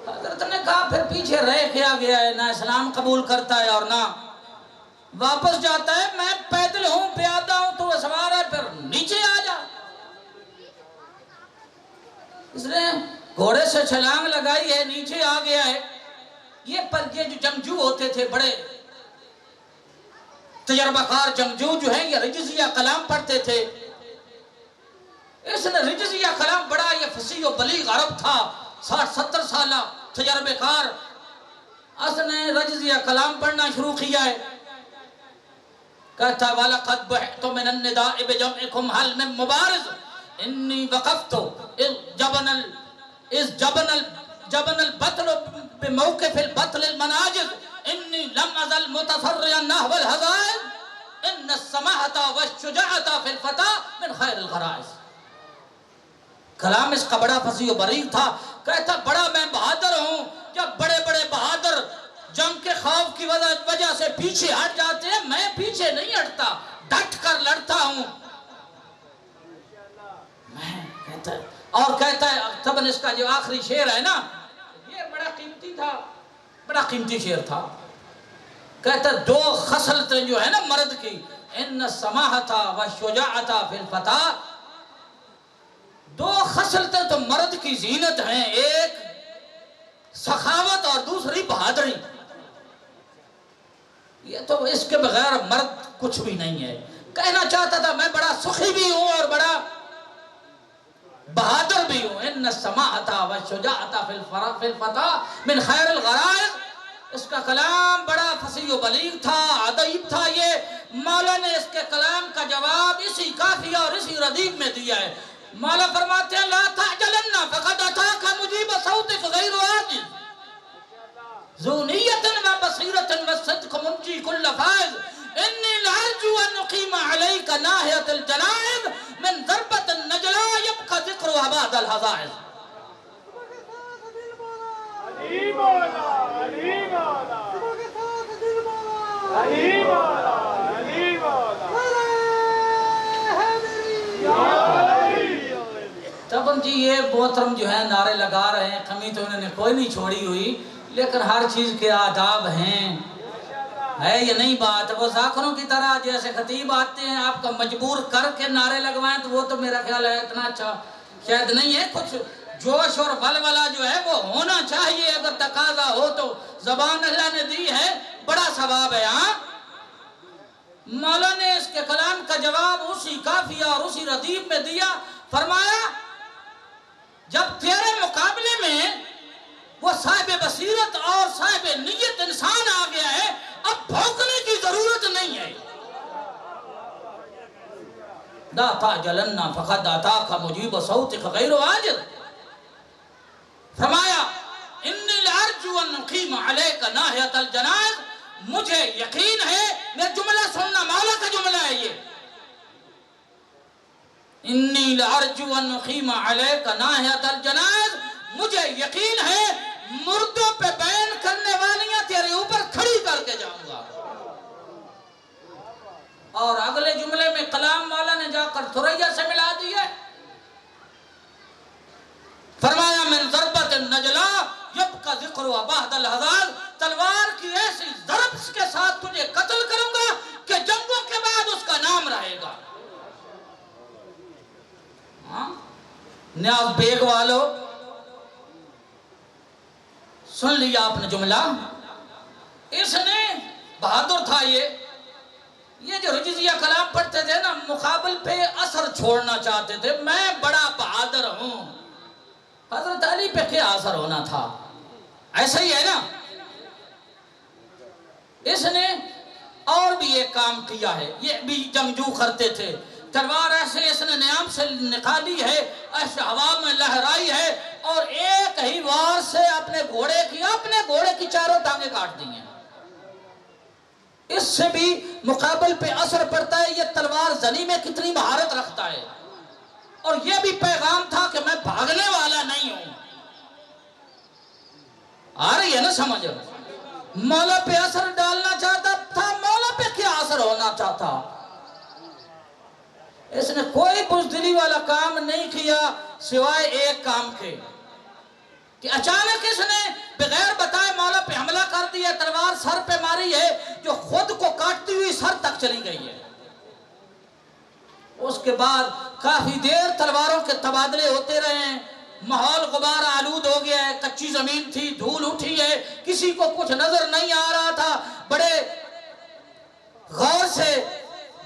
حضرت نے کہا پھر پیچھے رہ کیا گیا ہے؟ نہ اسلام قبول کرتا ہے اور نہ واپس جاتا ہے. میں پیدل ہوں، پیادہ ہوں، تو سوار ہے، پھر نیچے آ جا. اس نے گھوڑے سے چھلانگ لگائی ہے، نیچے آ گیا ہے. یہ جو جنگجو ہوتے تھے بڑے تجربہ کار جنگجو جو ہیں، یہ رجزیہ کلام پڑھتے تھے. اس نے رجزیہ کلام بڑا یہ فصیح و بلیغ عرب تھا، 60-70 سالہ تجربہ کار. اس نے رجزیہ کلام پڑھنا شروع کیا ہے. کہتا وَلَقَدْ بُحِعْتُ مِنَ النِّدَاءِ بِجَمْعِكُمْ هَلْ مِن مُبَارِزٍ إِنِّي وَقَفْتُ إِذْ جَبَنَ الْبَطْلُ بِمَوْقِفِ الْبَطْلِ الْمَنَاجِزِ إِنِّي لَمْ أَزَلْ مُتَصَرِّعًا نَحْوَ الْحَزَائِزِ إِنَّ السَّمَاحَةَ وَالشُّجَاعَةَ فِي الْفَتَى مِنْ خَيْرِ الْغَرَائِزِ. کلام اس کا بڑا فصیح و بلیغ تھا. کہتا بڑا میں بہادر ہوں. جب بڑے بڑے بہادر جنگ کے خوف کی وجہ سے پیچھے ہٹ جاتے ہیں، میں پیچھے نہیں ہٹتا، ڈٹ کر لڑتا ہوں. میں کہتا ہے اور کہتا ہے طبعاً اس کا جو آخری شعر ہے نا یہ بڑا قیمتی تھا، بڑا قیمتی شعر تھا. کہتا ہے 2 خصلتیں جو ہے نا مرد کی، ان السماحۃ والشجاعۃ فی الفتى، 2 خصلتیں تو مرد کی زینت ہیں، ایک سخاوت اور دوسری بہادری. یہ تو اس کے بغیر مرد کچھ بھی نہیں ہے. کہنا چاہتا تھا میں بڑا سخی بھی ہوں اور بڑا بہادر بھی ہوں. ان السماحۃ والشجاعۃ فی الفتى من خیر الغرائز. اس کا کلام بڑا فصیح و بلیغ تھا، ادیب تھا. یہ مولا نے اس کے کلام کا جواب اسی کافیہ اور اسی ردیف میں دیا ہے. مولا فرماتے ہیں لا تعجلن فقد اتاک مجیب صوتک غیر عاجز ذو نیت و بصیرت و صدق ناحیۃ الجنائز من ضربۃ النجلا یبقى ذکرها بعد الحظائظ. علی مولا علی مولا علی مولا علی مولا تب جی یہ محترم جو ہیں نعرے لگا رہے ہیں، کمی تو انہوں نے کوئی نہیں چھوڑی ہوئی، لیکن ہر چیز کے آداب ہیں، ہے یہ نہیں بات. وہ ذاکروں کی طرح جیسے خطیب آتے ہیں آپ کا مجبور کر کے نعرے لگوائیں تو وہ تو میرا خیال ہے اتنا اچھا شاید نہیں ہے. کچھ جوش اور ولولہ جو ہے وہ ہونا چاہیے، اگر تقاضا ہو تو زبان اللہ نے دی ہے، بڑا ثواب ہے. ہاں مولا نے اس کے کلام کا جواب اسی کافیہ اور اسی ردیف میں دیا. فرمایا جب تیرے مقابلے میں وہ صاحب بصیرت اور صاحب نیت انسان آ گیا ہے، اب بھونکنے کی ضرورت نہیں ہے. لا تعجلن فقد اتاک مجیب صوتک غیر عاجل. فرمایا انی لارجو ان اقیم علیک ناحیۃ الجنائز، مجھے یقین ہے، میرا جملہ سننا، مولا کا جملہ ہے یہ، انی لارجو ان اقیم علیک ناحیۃ الجنائز، مجھے یقین ہے مردوں پہ بیان کرنے والیاں تیرے اوپر کھڑی کر کے جاؤں گا. اور اگلے جملے میں کلام والا نے جا کر ثریا سے ملا دی ہے. فرمایا من ضربت النجلا یبقى ذکرها بعد الحظائظ، تلوار کی ایسی ضرب کے ساتھ تجھے قتل کروں گا کہ جنگوں کے بعد اس کا نام رہے گا. نیاز بیگ والو سن لیا آپ نے جملہ. اس نے بہادر تھا، یہ جو رجزیہ کلام پڑھتے تھے نا، مقابل پہ اثر چھوڑنا چاہتے تھے. میں بڑا بہادر ہوں. حضرت علی پہ کیا اثر ہونا تھا؟ ایسا ہی ہے نا. اس نے اور بھی ایک کام کیا ہے، یہ بھی جنگجو کرتے تھے. تلوار ایسے اس نے نیام سے نکالی ہے، ایسے ہوا میں لہرائی ہے، اور ایک ہی وار سے اپنے گھوڑے کی چاروں ٹانگیں کاٹ دی ہیں. اس سے بھی مقابل پہ اثر پڑتا ہے یہ تلوار زنی میں کتنی مہارت رکھتا ہے. اور یہ بھی پیغام تھا کہ میں بھاگنے والا نہیں ہوں. آ رہی ہے نا سمجھ؟ مولا پہ اثر ڈالنا چاہتا تھا، مولا پہ کیا اثر ہونا چاہتا. اس نے کوئی بزدلی والا کام نہیں کیا سوائے ایک کام کے کہ اچانک اس نے بغیر بتائے مولا پہ حملہ کر دیا. تلوار سر پہ ماری ہے جو خود کو کاٹتی ہوئی سر تک چلی گئی ہے. اس کے بعد کافی دیر تلواروں کے تبادلے ہوتے رہے ہیں. ماحول غبار آلود ہو گیا ہے، کچی زمین تھی، دھول اٹھی ہے، کسی کو کچھ نظر نہیں آ رہا تھا. بڑے غور سے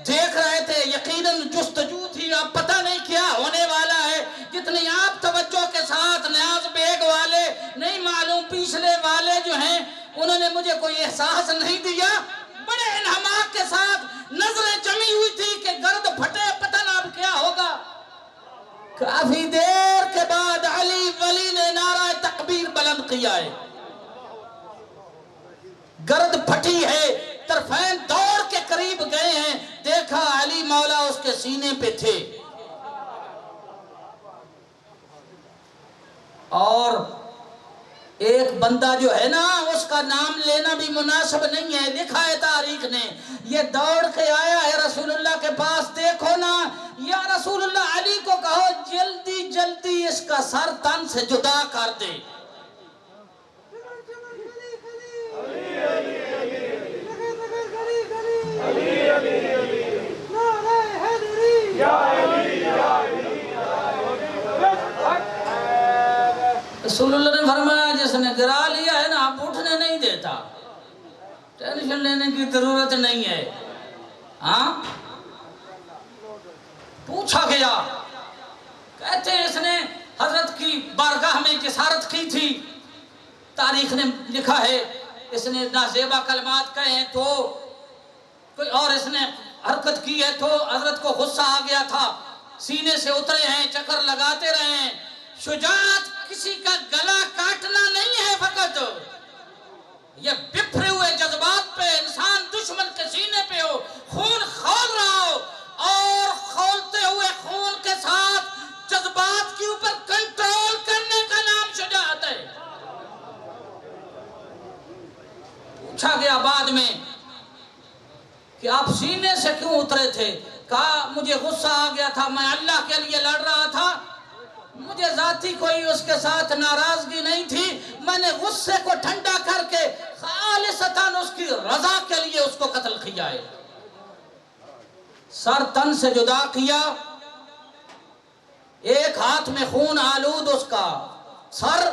دیکھ رہے تھے، یقیناً جستجو تھی، اب پتہ نہیں کیا ہونے والا ہے. جتنی آپ توجہ کے ساتھ نیاز بیگ والے نہیں معلوم پچھلے والے جو ہیں انہوں نے مجھے کوئی احساس نہیں دیا. بڑے انہماک کے ساتھ نظریں جمی ہوئی تھی کہ گرد پھٹے، پتہ نہ اب کیا ہوگا. کافی دیر کے بعد علی ولی نے نعرہ تکبیر بلند کیا ہے. گرد پھٹی ہے، طرفین دوڑ کے قریب گئے ہیں، دیکھا علی مولا اس کے سینے پہ تھے. اور ایک بندہ جو ہے نا اس کا نام لینا بھی مناسب نہیں ہے. لکھا ہے تاریخ نے، یہ دوڑ کے آیا ہے رسول اللہ کے پاس. دیکھو نا یا رسول اللہ، علی کو کہو جلدی جلدی اس کا سر تن سے جدا کر دے. رسول اللہ نے فرمایا جس نے گرا لیا ہے نا اب اٹھنے نہیں دیتا، ٹینشن لینے کی ضرورت نہیں ہے. ہاں پوچھا گیا، کہتے ہیں اس نے حضرت کی بارگاہ میں جسارت کی تھی. تاریخ نے لکھا ہے اس نے نازیبا کلمات کہے ہیں تو کوئی اور اس نے حرکت کی ہے تو حضرت کو غصہ آ گیا تھا، سینے سے اترے ہیں، چکر لگاتے رہے ہیں. شجاعت کسی کا گلا کاٹنا نہیں ہے، فقط یہ بکھرے ہوئے جذبات پہ انسان دشمن کے سینے پہ ہو، خون کھول رہا ہو اور پوچھا گیا بعد میں کہ آپ سینے سے کیوں اترے تھے؟ کہا مجھے غصہ آ گیا تھا، میں اللہ کے لیے لڑ رہا تھا، مجھے ذاتی کوئی اس کے ساتھ ناراضگی نہیں تھی، میں نے غصے کو ٹھنڈا کر کے خالصتاً اس کی رضا کے لیے اس کو قتل کیا ہے۔ سر تن سے جدا کیا، ایک ہاتھ میں خون آلود اس کا سر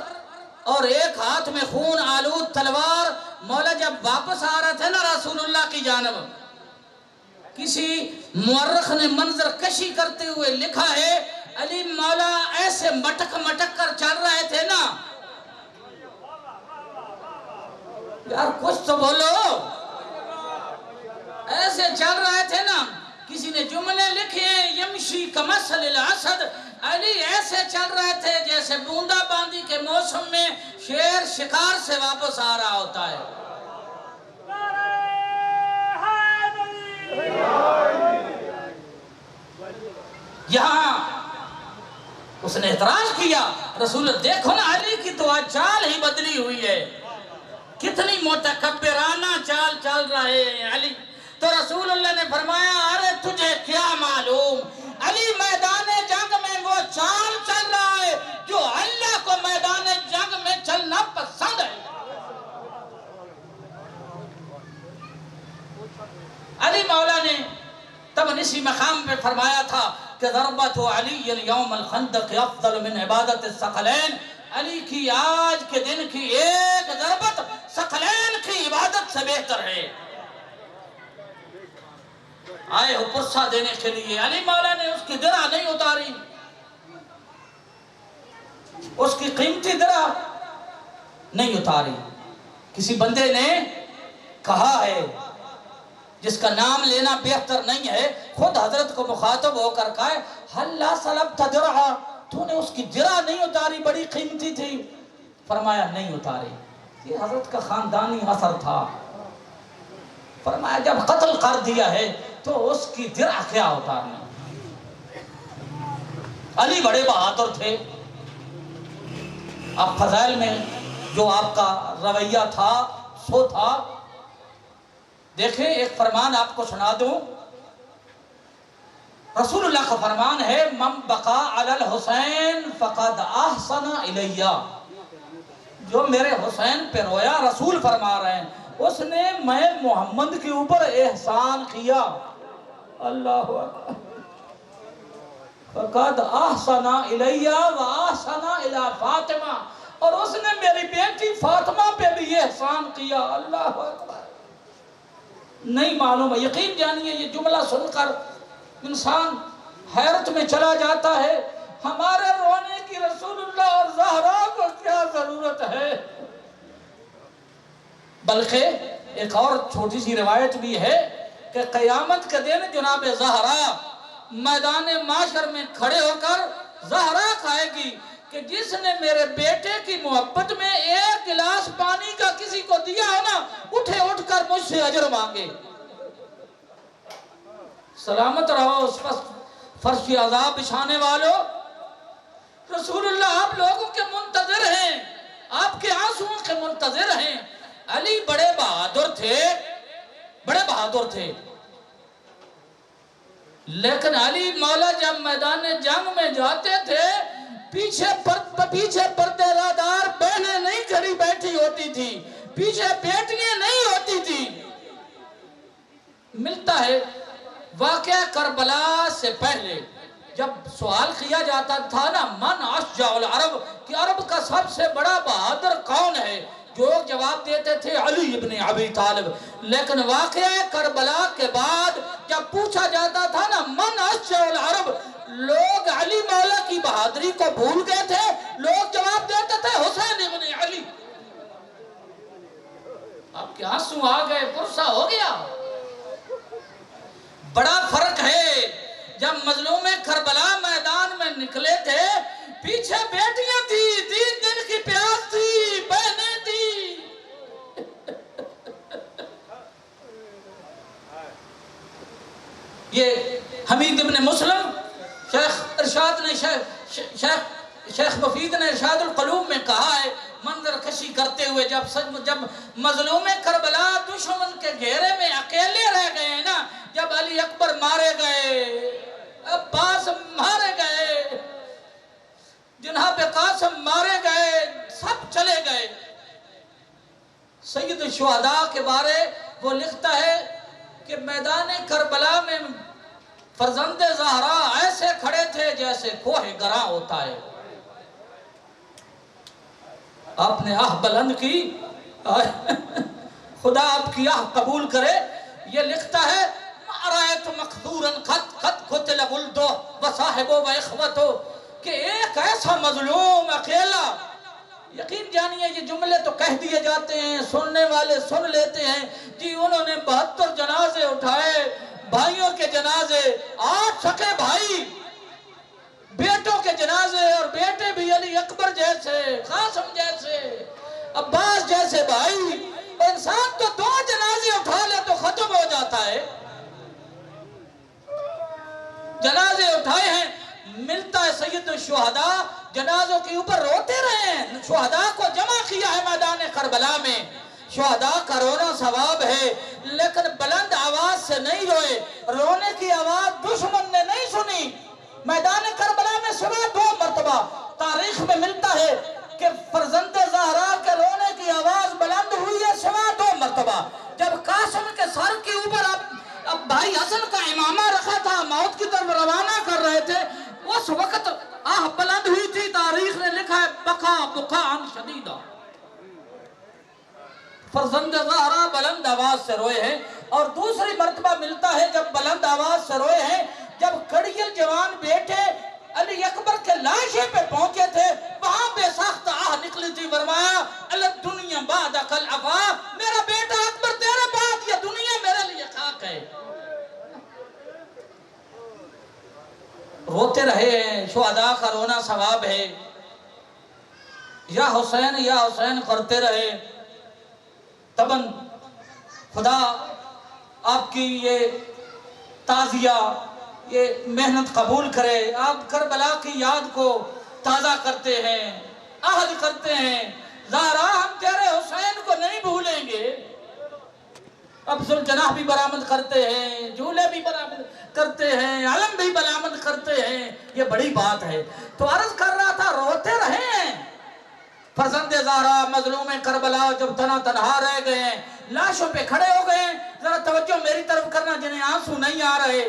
اور ایک ہاتھ میں خون آلود تلوار۔ مولا جب واپس آ رہے تھے نا رسول اللہ کی جانب، کسی مورخ نے منظر کشی کرتے ہوئے لکھا ہے علی مولا ایسے مٹک مٹک کر چل رہے تھے نا، یار کچھ تو بولو، ایسے چل رہے تھے نا، کسی نے جملے لکھے یمشی کمثل الاسد، علی ایسے چل رہے تھے جیسے بوندا باندی کے موسم میں شیر شکار سے واپس آ رہا ہوتا ہے۔ یہاں اس نے اعتراض کیا، رسول دیکھو نا علی کی تو آج چال ہی بدلی ہوئی ہے، کتنی متکبرانہ چال چل رہے ہیں علی۔ تو رسول اللہ نے فرمایا ارے تجھے کیا معلوم، علی میدان جنگ میں وہ چال چل رہا ہے جو اللہ کو میدان جنگ میں چلنا پسند ہے۔ علی مولا نے تب اسی مقام پہ فرمایا تھا کہ ضربت علی اليوم الخندق افضل من عبادت الثقلین، علی کی آج کے دن کی ایک ضربت ثقلین کی عبادت سے بہتر ہے۔ آئے ہو پرسہ دینے کے لیے، علی مولا نے اس کی درع نہیں اتاری، اس کی قیمتی درع نہیں اتاری۔ کسی بندے نے کہا ہے جس کا نام لینا بہتر نہیں ہے، خود حضرت کو مخاطب ہو کر کہا ہے حل لا سلبت درعا، تو نے اس کی درع نہیں اتاری، بڑی قیمتی تھی۔ فرمایا نہیں اتاری، یہ حضرت کا خاندانی اثر تھا۔ فرمایا جب قتل کر دیا ہے تو اس کی درع کیا اتارنا۔ علی بڑے بہادر تھے۔ اب فضائل میں جو آپ کا رویہ تھا سو تھا، دیکھیں ایک فرمان آپ کو سنا دوں، رسول اللہ کا فرمان ہے من بقا علی الحسین فقد احسن الیہ، جو میرے حسین پہ رویا، رسول فرما رہے ہیں اس نے میں محمد کے اوپر احسان کیا۔ اللہ اکبر، فقد احسن الیہ واحسن الی فاطمہ، اور اس نے میری بیٹی فاطمہ پہ بھی احسان کیا۔ اللہ اکبر، نہیں معلوم ہے، یقین جانیے یہ جملہ سن کر انسان حیرت میں چلا جاتا ہے، ہمارے رونے کی رسول اللہ اور زہرا کو کیا ضرورت ہے۔ بلکہ ایک اور چھوٹی سی روایت بھی ہے کہ قیامت کے دن جناب زہرا میدان معاشر میں کھڑے ہو کر زہرا کہے گی کہ جس نے میرے بیٹے کی محبت میں ایک گلاس پانی کا کسی کو دیا ہو نا، اٹھے اٹھ کر مجھ سے اجر مانگے۔ سلامت رہو اس فرش کی عذاب بچھانے والوں، رسول اللہ آپ لوگوں کے منتظر ہیں، آپ کے آنسوؤں کے منتظر ہیں۔ علی بڑے بہادر تھے، بڑے بہادر تھے، لیکن علی مولا جب میدان جنگ میں جاتے تھے پیچھے پردے دار بہنیں نہیں کھڑی بیٹھی ہوتی تھی، پیچھے بیٹیاں نہیں ہوتی تھی۔ ملتا ہے واقعہ کربلا سے پہلے جب سوال کیا جاتا تھا نا من اشجع العرب، کہ عرب کا سب سے بڑا بہادر کون ہے، جو جواب دیتے تھے علی ابن ابی طالب۔ لیکن واقعہ کربلا کے بعد جب پوچھا جاتا تھا نا من اشجع العرب، لوگ علی مولا کی بہادری کو بھول گئے تھے، لوگ جواب دیتے تھے حسین ابن علی۔ آپ کے آنسو آ گئے، پرسہ ہو گیا۔ بڑا فرق ہے، جب مظلوم کربلا میدان میں نکلے تھے پیچھے بیٹیاں تھی، 3 دن کی پیاس تھی، بہنیں تھی۔ یہ حمید ابن مسلم شیخ ارشاد نے شیخ شیخ مفید نے ارشاد القلوب میں کہا ہے منظر کشی کرتے ہوئے جب مظلوم کربلا دشمن کے گھیرے میں اکیلے رہ گئے ہیں نا، جب علی اکبر مارے گئے، عباس مارے گئے، جناب قاسم مارے گئے، سب چلے گئے، سید الشہداء کے بارے وہ لکھتا ہے کہ میدان کربلا میں فرزند زہرا ایسے کھڑے تھے جیسے کوہ گراں ہوتا ہے۔ آپ نے آہ بلند کی، خدا آپ کی آہ قبول کرے۔ یہ لکھتا ہے مَعْرَيْتُ مَقْدُورًا قَدْ قُتِلَ وُلْدُهُ وَصَاحِبُهُ وَإِخْوَتُهُ کہ ایک ایسا مظلوم اکیلا، یقین جانیے یہ جملے تو کہہ دیے جاتے ہیں، سننے والے سن لیتے ہیں، جی انہوں نے 72 جنازے اٹھائے، بھائیوں کے جنازے، 8 سکے بھائی، بیٹوں کے جنازے، اور بیٹے بھی علی اکبر جیسے، قاسم جیسے، عباس جیسے بھائی۔ انسان تو 2 جنازے اٹھا لے تو ختم ہو جاتا ہے، جنازے اٹھائے ہیں۔ ملتا ہے سید الشہداء جنازوں کے اوپر روتے رہے ہیں، شہداء کو جمع کیا ہے میدان کربلا میں، شہداء کا رونا ثواب ہے، لیکن بلند آواز سے نہیں روئے، رونے کی آواز دشمن نے نہیں سنی۔ میدان کربلا میں سوا 2 مرتبہ تاریخ میں ملتا ہے کہ فرزند زہرا کے رونے کی آواز بلند ہوئی ہے، سوا 2 مرتبہ۔ جب قاسم کے سر کے اوپر اب بھائی حسن کا امامہ رکھا تھا، موت کی طرف روانہ کر رہے تھے، اس وقت آہ بلند ہوئی تھی۔ تاریخ نے لکھا ہے بکا بکاءً شدیدا، فرزند زہرا بلند آواز سے روئے ہیں۔ اور دوسری مرتبہ ملتا ہے جب بلند آواز سے روئے ہیں جب کڑیل جوان بیٹے علی اکبر کے لاشے پہ پہنچے تھے، وہاں بے ساختہ آہ نکلی تھی، فرمایا الدنیا بعدک العفا، میرا بیٹا اکبر تیرے بعد یہ دنیا میرے لیے خاک ہے۔ روتے رہے ہیں، شہداء کا رونا ثواب ہے، یا حسین کرتے رہے۔ تبن خدا آپ کی یہ تعزیہ، یہ محنت قبول کرے، آپ کربلا کی یاد کو تازہ کرتے ہیں، عہد کرتے ہیں، زہرا ہم تیرے حسین کو نہیں بھولیں گے۔ اب ذوالجناح بھی برآمد کرتے ہیں، جھولے بھی برآمد کرتے ہیں، علم بھی برآمد کرتے ہیں، یہ بڑی بات ہے۔ تو عرض کر رہا تھا روتے رہے ہیں فرزند زہرا، مظلوم کربلا جب تنہا رہ گئے ہیں، لاشوں پہ کھڑے ہو گئے ہیں۔ ذرا توجہ میری طرف کرنا جنہیں آنسو نہیں آ رہے،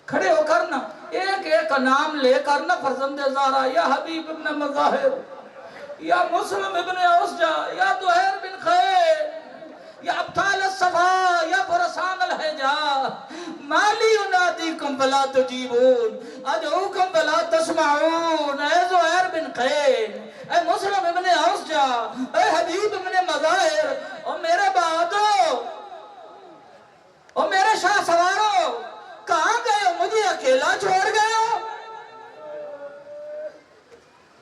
کھڑے ہو کر نا ایک ایک نام لے کر نا فرزند زہرا، یا حبیب ابن مظاہر، یا مسلم ابن عسجہ، یا دہیر بن خیر، یا ابطال الصفا، یا فرسان الحجا، مالی انادیکم فلا تجیبون، ادعوکم فلا تسمعون، اے زہیر بن خیر، اے مسلم ابن عسجہ، اے حبیب ابن مظاہر، اور میرے بہادو، اور میرے شاہ سوارو، کہاں گئے ہو؟ مجھے اکیلا چھوڑ گئے ہو؟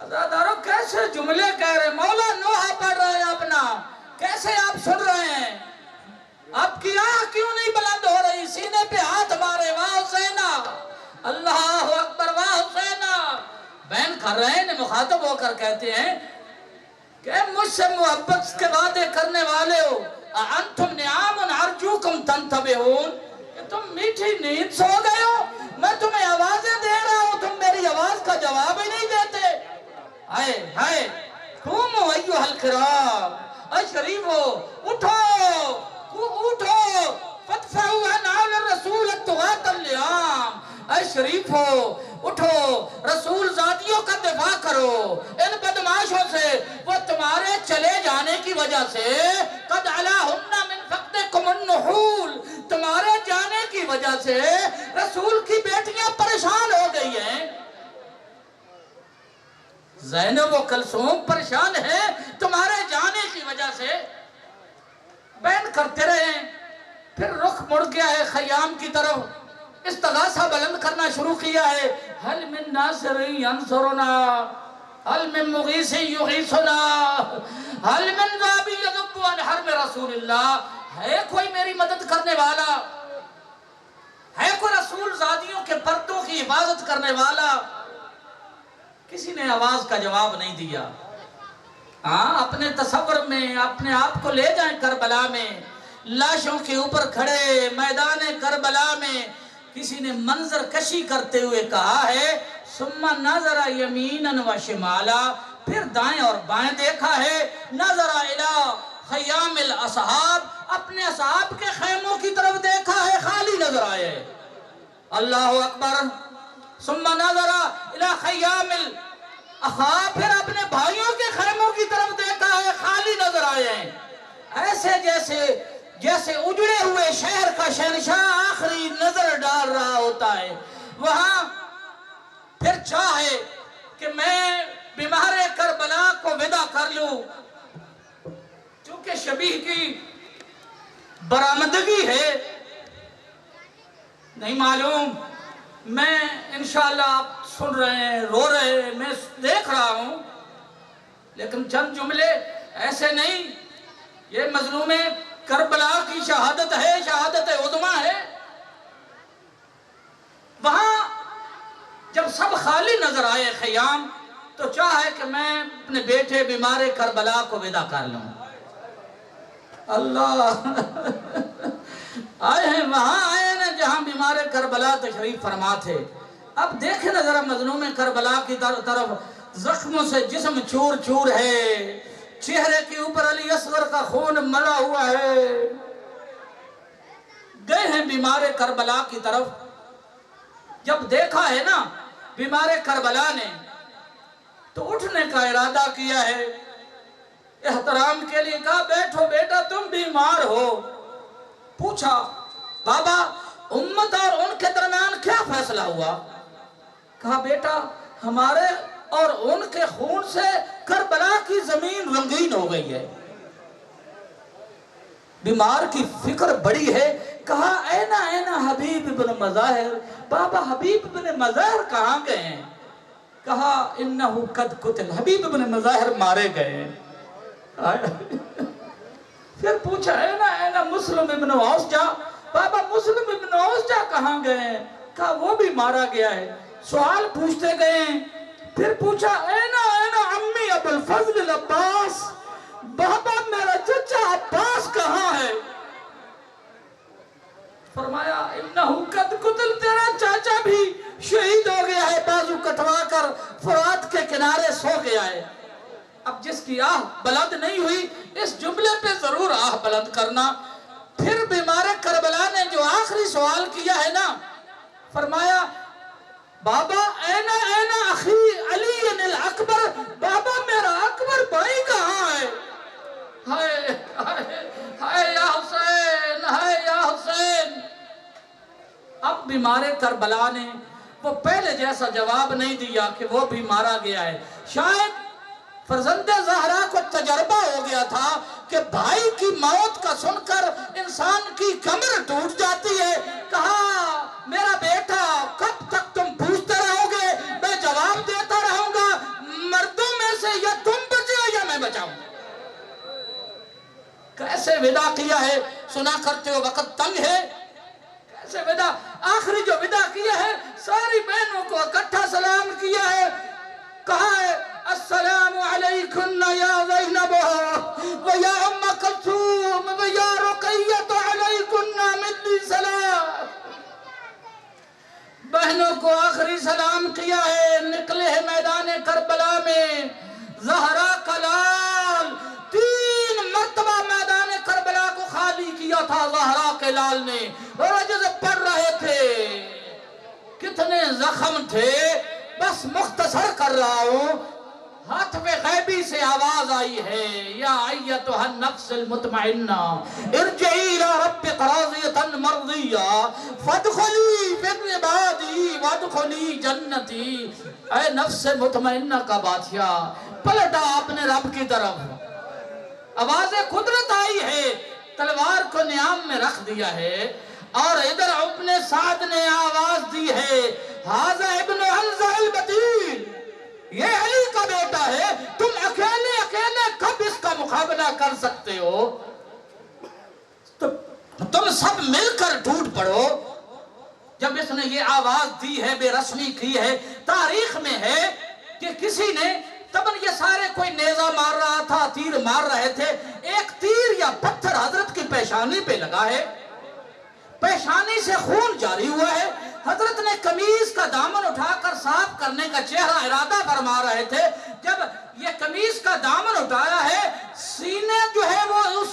عزادارو کیسے جملے کہہ رہے، مولا نوحہ پڑھ رہے ہیں اپنا، کیسے آپ سن رہے ہیں؟ آپ کی آہ کیوں نہیں بلند ہو رہی؟ سینے پہ ہاتھ مارے، واہ حسینہ، اللہ اکبر، واہ حسینہ۔ بین کر رہے ہیں، مخاطب ہو کر کہتے ہیں کہ مجھ سے محبت کے وعدے کرنے والے ہو، انتم نعام ارجوکم تنتبہون، کہ تم میٹھی نیند سو گئے ہو، میں تمہیں آوازیں دے رہا ہوں، تم میری آواز کا جواب ہی نہیں دیتے۔ ہائے ہائے، قوموا ایھا الکرام، اے شریف ہو، اٹھو اٹھو، فادفعوا عن آل الرسول الطغاة اللئام، اے شریف ہو، اٹھو، رسول ذاتیوں کا دفاع کرو، ان بدماشوں سے، وہ تمہارے چلے جانے کی وجہ سے، قد علاہن من فقدکم النحول، تمہارے جانے کی وجہ سے رسول کی بیٹیاں پریشان ہو گئی ہیں، زینب و کلثوم پریشان ہیں تمہارے جانے کی وجہ سے۔ بین کرتے رہے، پھر رخ مڑ گیا ہے خیام کی طرف، استغاثہ بلند کرنا شروع کیا ہے، حل من ناصر ینصرنا، حل من مغیث یغیثنا، حل من ذابی یذب عن حرم رسول اللہ، ہے کوئی میری مدد کرنے والا، ہے کوئی رسول زادیوں کے پردوں کی حفاظت کرنے والا؟ کسی نے آواز کا جواب نہیں دیا. ہاں اپنے تصور میں اپنے آپ کو لے جائیں کربلا میں، لاشوں کے اوپر کھڑے میدان کربلا میں کسی نے منظر کشی کرتے ہوئے کہا ہے ثم نظر یمینا و شمالا، پھر دائیں اور بائیں دیکھا ہے، نظر الی خیام الاصحاب، اپنے اصحاب کے خیموں کی طرف دیکھا ہے، خالی نظر آئے. اللہ اکبر. ثم نظر الی خیام الاخواب، پھر اپنے بھائیوں کے خیموں کی طرف دیکھا ہے، خالی نظر آئے ہیں. ایسے جیسے اجڑے ہوئے شہر کا شہنشاہ آخری نظر ڈال رہا ہوتا ہے. وہاں پھر چاہے کہ میں بیمار کربلا کو ودا کر لوں، چونکہ شبیہ کی برآمدگی ہے، نہیں معلوم. میں انشاءاللہ آپ سن رہے ہیں، رو رہے ہیں، میں دیکھ رہا ہوں، لیکن چند جملے ایسے نہیں. یہ مظلوم کربلا کی شہادت ہے، شہادت عظمیٰ ہے. وہاں جب سب خالی نظر آئے خیام تو چاہے کہ میں اپنے بیٹے بیمار کربلا کو ودا کر لوں. اللہ آئے ہیں، وہاں آئے ہیں جہاں بیمار کربلا تشریف فرما تھے. اب دیکھیں نا ذرا مظلوم کربلا کی طرف، زخموں سے جسم چور چور ہے، چہرے کے اوپر علی اصغر کا خون ملا ہوا ہے. گئے ہیں بیمار کربلا کی طرف. جب دیکھا ہے نا بیمار کربلا نے تو اٹھنے کا ارادہ کیا ہے، احترام کے لیے کہا بیٹھو بیٹا تم بیمار ہو. پوچھا بابا امت اور ان کے درمیان کیا فیصلہ ہوا؟ کہا بیٹا ہمارے اور ان کے خون سے کربلا کی زمین رنگین ہو گئی ہے. بیمار کی فکر بڑی ہے. کہا اینا حبیب ابن مظاہر، بابا حبیب ابن مظاہر کہاں گئے ہیں؟ کہا انہو قد قتل، حبیب ابن مظاہر مارے گئے ہیں. پھر پوچھا اینا مسلم ابن اوسجا، بابا مسلم ابن اوسجا کہاں گئے ہیں؟ کہا وہ بھی مارا گیا ہے. سوال پوچھتے گئے ہیں. پھر پوچھا اینا عمی ابو الفضل العباس، بابا میرا چچا عباس کہاں ہے؟ فرمایا انہو قد قتل، تیرا چاچا بھی شہید ہو گیا ہے، بازو کٹوا کر فرات کے کنارے سو گیا ہے. اب جس کی آہ بلند نہیں ہوئی اس جملے پہ ضرور آہ بلند کرنا. پھر بیمار کربلا نے جو آخری سوال کیا ہے نا، فرمایا بابا اینا اخی علی الاکبر، بابا میرا اکبر بھائی کہاں ہے؟ ہائے یا حسین، ہائے یا حسین. اب بیمار کربلا نے وہ پہلے جیسا جواب نہیں دیا کہ وہ بھی مارا گیا ہے. شاید فرزند زہرا کو تجربہ ہو گیا تھا کہ بھائی کی موت کا سن کر انسان کی کمر ٹوٹ جاتی ہے. کہا میرا بیٹا کب تک تم پوچھتے رہو گے؟ میں جواب دیتا رہوں گا. مردوں میں سے یا تم بچے یا میں بچاؤں. کیسے ودا کیا ہے سنا کرتے ہو، وقت تنگ ہے. کیسے ودا، آخری جو ودا کیا ہے ساری بہنوں کو اکٹھا سلام کیا ہے. کہا ہے السلام علیکن یا زینب و یا ام کلثوم و یا رقیت علیکن منی سلام. بہنوں کو آخری سلام کیا ہے. نکلے ہیں میدان کربلا میں. زہرا کا لال 3 مرتبہ میدان کربلا کو خالی کیا تھا زہرا کے لال نے، اور عجز پڑھ رہے تھے. کتنے زخم تھے بس مختصر کر رہا ہوں. ہاتھ میں غیبی سے آواز آئی ہے یا ایتھا النفس المطمئنہ ارجعی الی ربک راضیۃ مرضیہ فادخلی فی عبادی وادخلی جنتی. اے نفس مطمئنہ کا بادشاہ، پلٹا اپنے رب کی طرف. آواز قدرت آئی ہے، تلوار کو نیام میں رکھ دیا ہے، اور ادھر ابن سعد نے آواز دی ہے ھذا ابن حنظلہ البتیل، یہ علی کا بیٹا ہے. تم اکیلے کب اس کا مقابلہ کر سکتے ہو؟ تم سب مل کر ٹوٹ پڑو. جب اس نے یہ آواز دی ہے، بے رسمی کی ہے، تاریخ میں ہے کہ کسی نے تبن یہ سارے کوئی نیزہ مار رہا تھا، تیر مار رہے تھے، ایک تیر یا پتھر حضرت کی پیشانی پہ لگا ہے، پیشانی سے خون جاری ہوا ہے، حضرت نے قمیض کا دامن اٹھا کر صاف کرنے کا چہرہ ارادہ فرما رہے تھے، جب یہ قمیض کا دامن اٹھایا ہے، سینے جو ہے وہ اس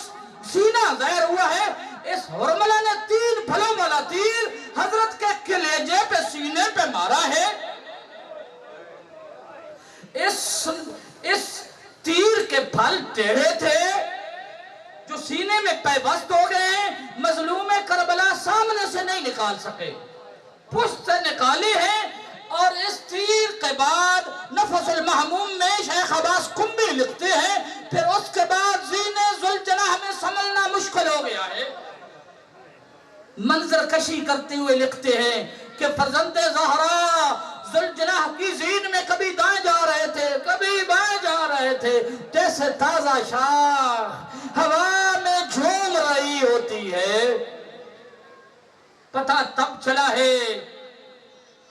سینہ ظاہر ہوا ہے، اس حرملہ نے 3 پھلوں والا تیر حضرت کے کلیجے پہ سینے پہ مارا ہے۔ اس تیر کے پھل ٹیڑھے تھے جو سینے میں پیوست ہو گئے ہیں، مظلوم کربلا سامنے سے نہیں نکال سکے، پشت سے نکالی ہیں، اور اس تیر کے بعد نفس المحموم میں شیخ عباس کمبی لکھتے ہیں، پھر اس کے بعد زین ذوالجناح میں سمجھنا مشکل ہو گیا ہے۔ منظر کشی کرتے ہوئے لکھتے ہیں کہ فرزند زہرا ذوالجناح کی زین میں کبھی دائیں جا رہے تھے، کبھی بائیں جا رہے تھے، جیسے تازہ شاخ ہوا میں جھوم رہی ہوتی ہے۔ پتہ تب چلا ہے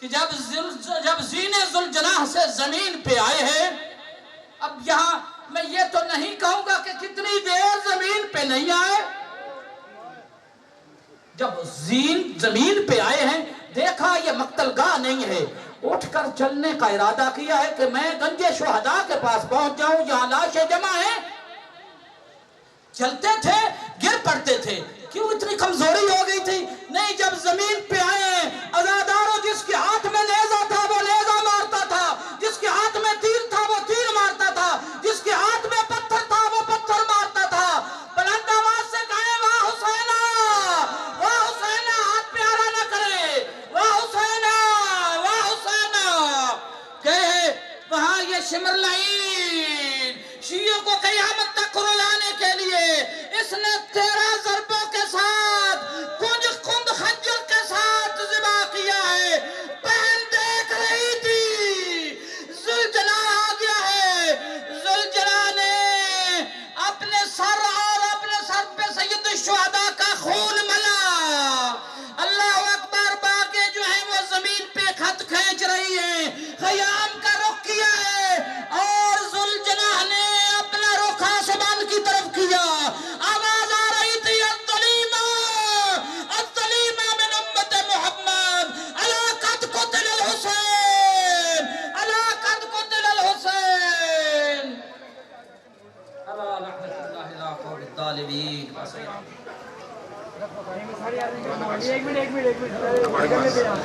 کہ جب زین ذوالجناح سے زمین پہ آئے ہیں، اب یہاں میں یہ تو نہیں کہوں گا کہ کتنی دیر زمین پہ نہیں آئے، جب زمین پہ آئے ہیں دیکھا یہ مقتل گاہ نہیں ہے، اٹھ کر چلنے کا ارادہ کیا ہے کہ میں گنج شہداء کے پاس پہنچ جاؤں، یہاں لاشیں جمع ہیں۔ چلتے تھے گر پڑتے تھے، کیوں اتنی کمزوری ہو گئی تھی؟ نہیں، جب زمین پہ آئے عزادارو، جس کے ہاتھ میں نیزہ تھا وہ نیزہ مارتا تھا، جس کے ہاتھ میں تیر تھا وہ تیر مارتا تھا، جس کے ہاتھ میں پتھر تھا وہ پتھر مارتا تھا۔ بلند آواز سے کہیں واہ حسینہ، واہ حسینہ، ہاتھ پیارا نہ کرے، واہ حسینہ، واہ حسینہ، کہے وہاں یہ شمر لعین شیعوں کو قیامت تک رلانے کے لیے اس نے 13 ضربوں کے ساتھ کند خنجر کے ساتھ ذبح کیا ہے۔ بہن دیکھ رہی تھی، ذوالجلال آ گیا ہے، ذوالجلال نے اپنے سر اور اپنے سر پہ سید الشہداء کا خون ملا۔ اللہ اکبر، باقی جو ہیں وہ زمین پہ خط کھینچ رہی ہیں، خیام کا رخ کیا ہے، اور ذوالجلال نے اپنا رخ آسمان کی طرف کیا۔ آواز آ رہی تھی، الظلیمہ الظلیمہ من امت محمد، الا قد قتل الحسین، الا قد قتل الحسین، الا رحمت اللہ لا قول الطالبین۔ ایک منٹ